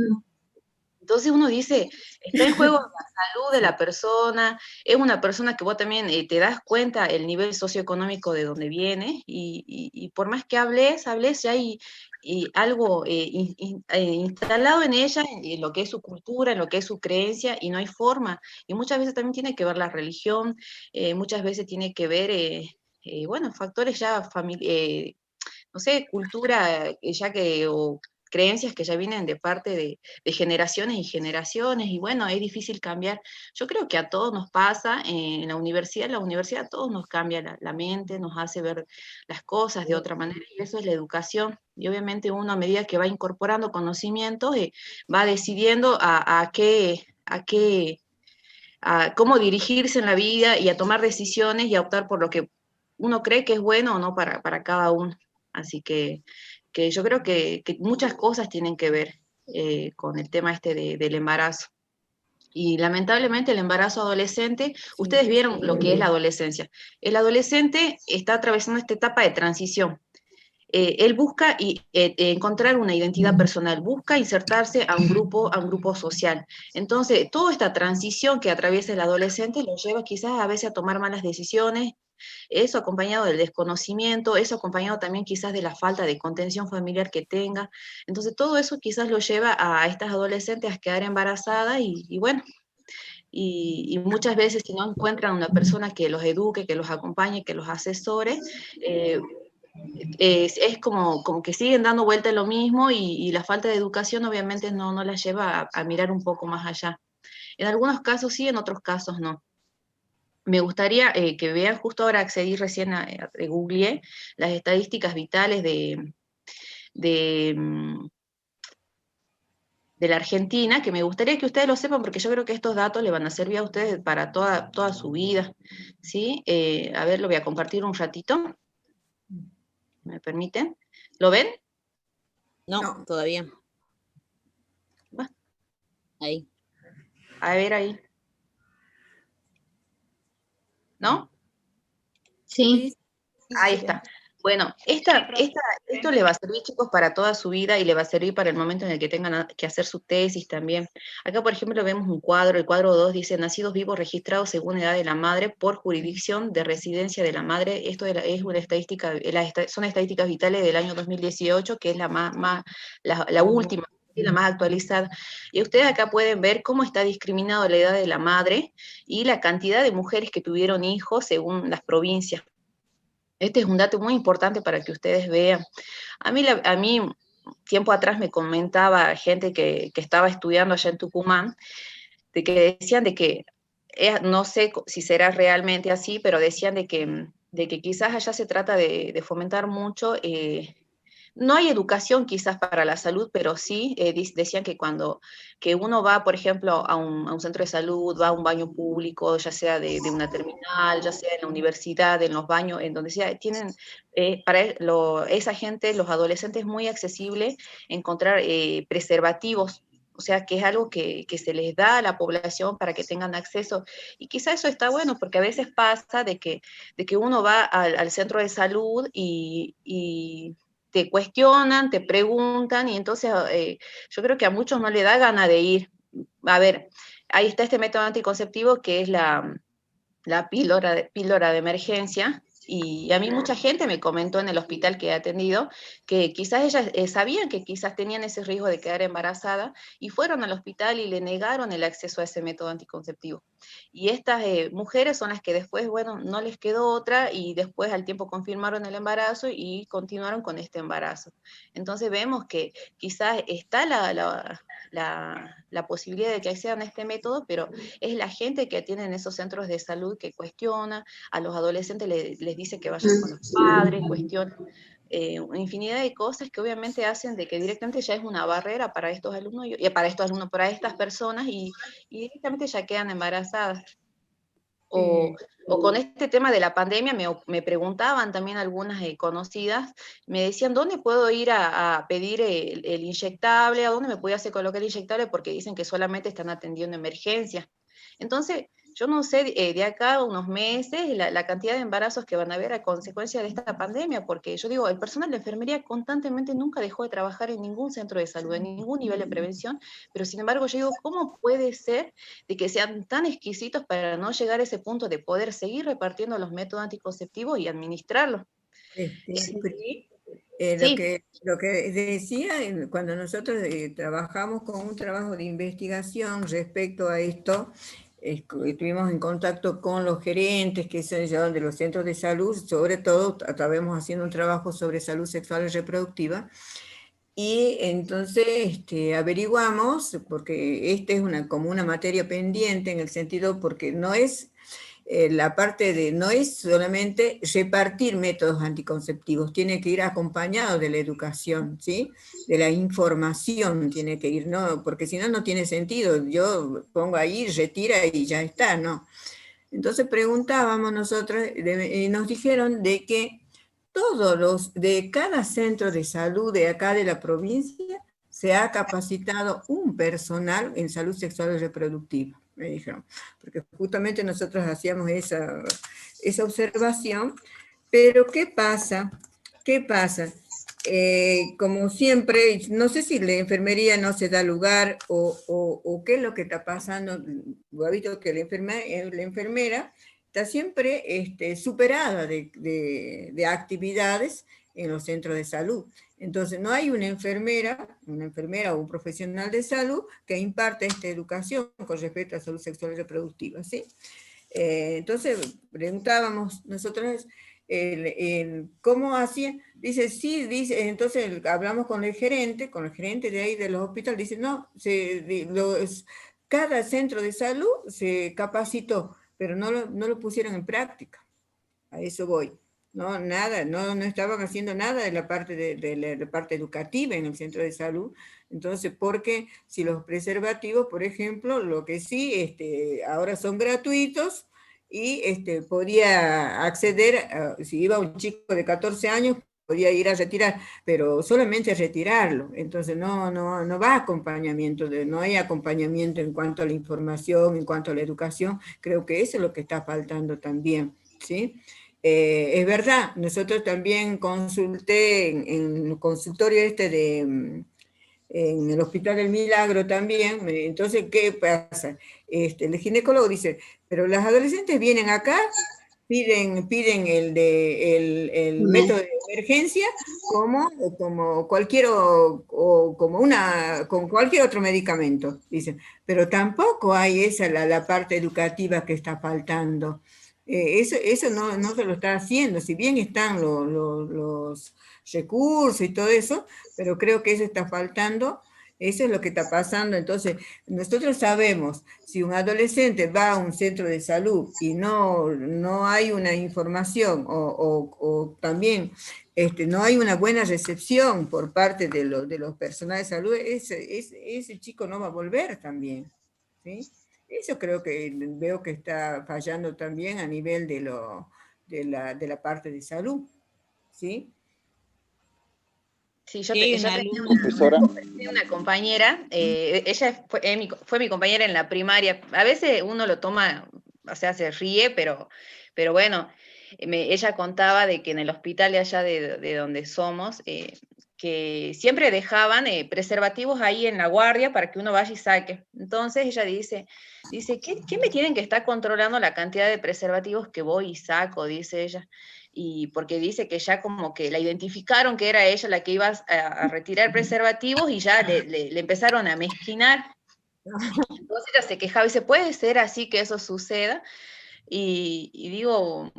Entonces uno dice, está en juego la salud de la persona, es una persona que vos también te das cuenta el nivel socioeconómico de donde viene, y por más que hables, ya hay algo instalado en ella, en lo que es su cultura, en lo que es su creencia, y no hay forma. Y muchas veces también tiene que ver la religión, muchas veces tiene que ver, bueno, factores ya no sé, cultura, o creencias que ya vienen de parte de generaciones y generaciones, y bueno, es difícil cambiar. Yo creo que a todos nos pasa en la universidad a todos nos cambia la mente, nos hace ver las cosas de otra manera, y eso es la educación. Y obviamente uno, a medida que va incorporando conocimientos, va decidiendo a cómo dirigirse en la vida, y a tomar decisiones, y a optar por lo que uno cree que es bueno o no para cada uno. Así que yo creo que muchas cosas tienen que ver con el tema del embarazo. Y lamentablemente el embarazo adolescente, ustedes vieron lo que es la adolescencia. El adolescente está atravesando esta etapa de transición. Él busca encontrar una identidad personal, busca insertarse a un grupo social. Entonces, toda esta transición que atraviesa el adolescente lo lleva quizás a veces a tomar malas decisiones, eso acompañado del desconocimiento, eso acompañado también quizás de la falta de contención familiar que tenga. Entonces, todo eso quizás lo lleva a estas adolescentes a quedar embarazadas, y bueno, y muchas veces si no encuentran una persona que los eduque, que los acompañe, que los asesore, es como que siguen dando vuelta en lo mismo, y la falta de educación obviamente no las lleva a mirar un poco más allá. En algunos casos sí, en otros casos no. Me gustaría que vean, justo ahora accedí recién googleé las estadísticas vitales de la Argentina, que me gustaría que ustedes lo sepan, porque yo creo que estos datos le van a servir a ustedes para toda su vida, ¿sí? A ver, lo voy a compartir un ratito. ¿Me permiten? ¿Lo ven? No, todavía. Va. Ahí. A ver ahí. ¿No? Sí. Ahí está. Bueno, esto le va a servir, chicos, para toda su vida, y le va a servir para el momento en el que tengan que hacer su tesis también. Acá, por ejemplo, vemos un cuadro, el cuadro 2 dice, nacidos vivos registrados según edad de la madre por jurisdicción de residencia de la madre. Esto es una estadística, son estadísticas vitales del año 2018, que es la última, y la más actualizada. Y ustedes acá pueden ver cómo está discriminado la edad de la madre y la cantidad de mujeres que tuvieron hijos según las provincias. Este es un dato muy importante para que ustedes vean. A mí tiempo atrás me comentaba gente que estaba estudiando allá en Tucumán, de que decían de que, no sé si será realmente así, pero decían de que quizás allá se trata de fomentar mucho, no hay educación quizás para la salud, pero sí decían que cuando uno va, por ejemplo, a un centro de salud, va a un baño público, ya sea de una terminal, ya sea en la universidad, en los baños, en donde sea, tienen para esa gente, los adolescentes, muy accesible encontrar preservativos. O sea, que es algo que se les da a la población para que tengan acceso. Y quizá eso está bueno, porque a veces pasa de que uno va al centro de salud y te cuestionan, te preguntan, y entonces yo creo que a muchos no le da gana de ir. A ver, ahí está este método anticonceptivo, que es la píldora de emergencia, y a mí mucha gente me comentó en el hospital que he atendido que quizás ellas sabían que quizás tenían ese riesgo de quedar embarazada, y fueron al hospital y le negaron el acceso a ese método anticonceptivo. Y estas mujeres son las que después, bueno, no les quedó otra y después al tiempo confirmaron el embarazo y continuaron con este embarazo. Entonces vemos que quizás está la posibilidad de que accedan a este método, pero es la gente que atiende en esos centros de salud que cuestiona, a los adolescentes les dice que vayan con los padres, cuestiona una infinidad de cosas que obviamente hacen de que directamente ya es una barrera para estos alumnos, para estas personas, y directamente ya quedan embarazadas. O con este tema de la pandemia me preguntaban también algunas conocidas, me decían, ¿dónde puedo ir a pedir el inyectable? ¿A dónde me puedo hacer colocar el inyectable? Porque dicen que solamente están atendiendo emergencias. Entonces, yo no sé de acá a unos meses la cantidad de embarazos que van a haber a consecuencia de esta pandemia, porque yo digo, el personal de enfermería constantemente nunca dejó de trabajar en ningún centro de salud, en ningún nivel de prevención, pero sin embargo yo digo, ¿cómo puede ser de que sean tan exquisitos para no llegar a ese punto de poder seguir repartiendo los métodos anticonceptivos y administrarlos? Lo que decía, cuando nosotros trabajamos con un trabajo de investigación respecto a esto, estuvimos en contacto con los gerentes que se llevan de los centros de salud, sobre todo estábamos haciendo un trabajo sobre salud sexual y reproductiva, y entonces averiguamos, porque esta es como una materia pendiente en el sentido, porque no es no es solamente repartir métodos anticonceptivos, tiene que ir acompañado de la educación, ¿sí? De la información tiene que ir, ¿no? Porque si no, no tiene sentido. Yo pongo ahí, retira y ya está, ¿no? Entonces preguntábamos nosotros y nos dijeron de que de cada centro de salud de acá de la provincia se ha capacitado un personal en salud sexual y reproductiva, me dijeron, porque justamente nosotros hacíamos esa observación, pero ¿qué pasa? Como siempre, no sé si la enfermería no se da lugar o qué es lo que está pasando. Yo he visto que la enfermera está siempre superada de actividades en los centros de salud. Entonces no hay una enfermera o un profesional de salud que imparte esta educación con respecto a salud sexual y reproductiva, ¿sí? Entonces preguntábamos nosotros cómo hacían. Dice, sí, dice, entonces hablamos con el gerente de ahí de los hospitales, dice, no, cada centro de salud se capacitó, pero no lo pusieron en práctica. A eso voy. No, nada, no estaban haciendo nada de la parte de la parte educativa en el centro de salud. Entonces, porque si los preservativos, por ejemplo, lo que sí, ahora son gratuitos y podía acceder, si iba un chico de 14 años, podía ir a retirar, pero solamente a retirarlo. Entonces no va acompañamiento, no hay acompañamiento en cuanto a la información, en cuanto a la educación. Creo que eso es lo que está faltando también, ¿sí? Es verdad, nosotros también consulté en el consultorio en el Hospital del Milagro también. Entonces, ¿qué pasa? El ginecólogo dice, pero las adolescentes vienen acá, piden el método de emergencia como cualquier, con cualquier otro medicamento, dicen, pero tampoco hay la parte educativa que está faltando. Eso no se lo está haciendo, si bien están los recursos y todo eso, pero creo que eso está faltando. Eso es lo que está pasando. Entonces, nosotros sabemos, si un adolescente va a un centro de salud y no hay una información o también no hay una buena recepción por parte de los personales de salud, ese chico no va a volver también, ¿sí? Eso creo que veo que está fallando también a nivel de la parte de salud, ¿sí? Sí, yo tenía una compañera, ella fue mi compañera en la primaria. A veces uno lo toma, o sea, se ríe, pero bueno, ella contaba de que en el hospital de allá de donde somos, que siempre dejaban preservativos ahí en la guardia para que uno vaya y saque. Entonces ella dice, ¿qué me tienen que estar controlando la cantidad de preservativos que voy y saco? Dice ella. Y porque dice que ya como que la identificaron que era ella la que iba a retirar preservativos y ya le empezaron a mezquinar. Entonces ella se quejaba y dice, ¿puede ser así que eso suceda? Y digo,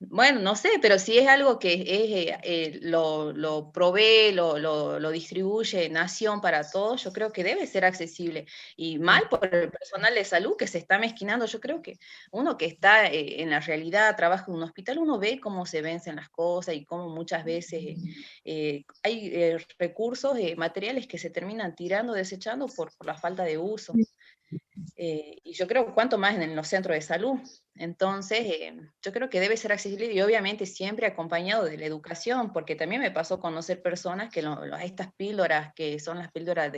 bueno, no sé, pero si es algo que lo provee, lo distribuye Nación para todos, yo creo que debe ser accesible. Y mal por el personal de salud que se está mezquinando. Yo creo que uno que está en la realidad, trabaja en un hospital, uno ve cómo se vencen las cosas y cómo muchas veces hay recursos, materiales que se terminan tirando, desechando por la falta de uso. Y yo creo cuanto más en los centros de salud. Entonces, yo creo que debe ser accesible y obviamente siempre acompañado de la educación, porque también me pasó conocer personas que estas píldoras, que son las píldoras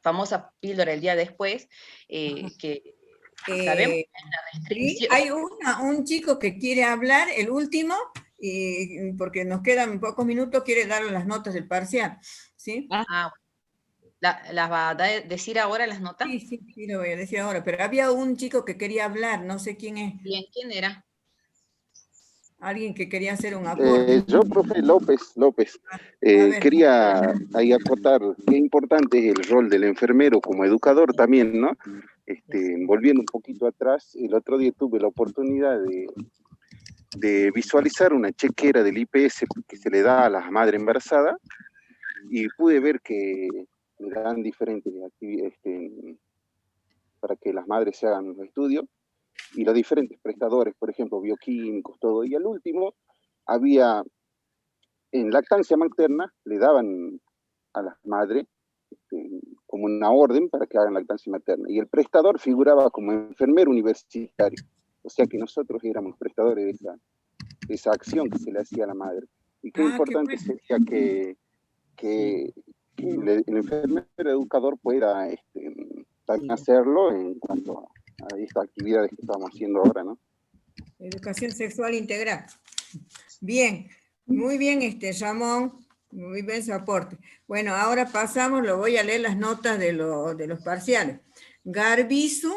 famosa píldora del día después, que sabemos que hay una restricción. Hay un chico que quiere hablar, el último, porque nos quedan pocos minutos, quiere dar las notas del parcial, ¿sí? Ah, ¿las va a decir ahora las notas? Sí, lo voy a decir ahora, pero había un chico que quería hablar, no sé quién es. Bien, ¿quién era? Alguien que quería hacer un aporte. Yo, profe López. Quería ahí acotar qué importante es el rol del enfermero como educador también, ¿no? Volviendo un poquito atrás, el otro día tuve la oportunidad de visualizar una chequera del IPS que se le da a la madre embarazada y pude ver que le dan diferentes actividades para que las madres se hagan los estudios y los diferentes prestadores, por ejemplo, bioquímicos, todo. Y al último, había, en lactancia materna, le daban a las madres como una orden para que hagan lactancia materna. Y el prestador figuraba como enfermero universitario. O sea que nosotros éramos prestadores de esa acción que se le hacía a la madre. Y qué importante sería que el enfermero educador pueda también hacerlo en cuanto a estas actividades que estamos haciendo ahora, ¿no? Educación sexual integral. Bien, muy bien, Ramón, muy bien su aporte. Bueno, ahora pasamos, lo voy a leer las notas de los parciales. Garbizu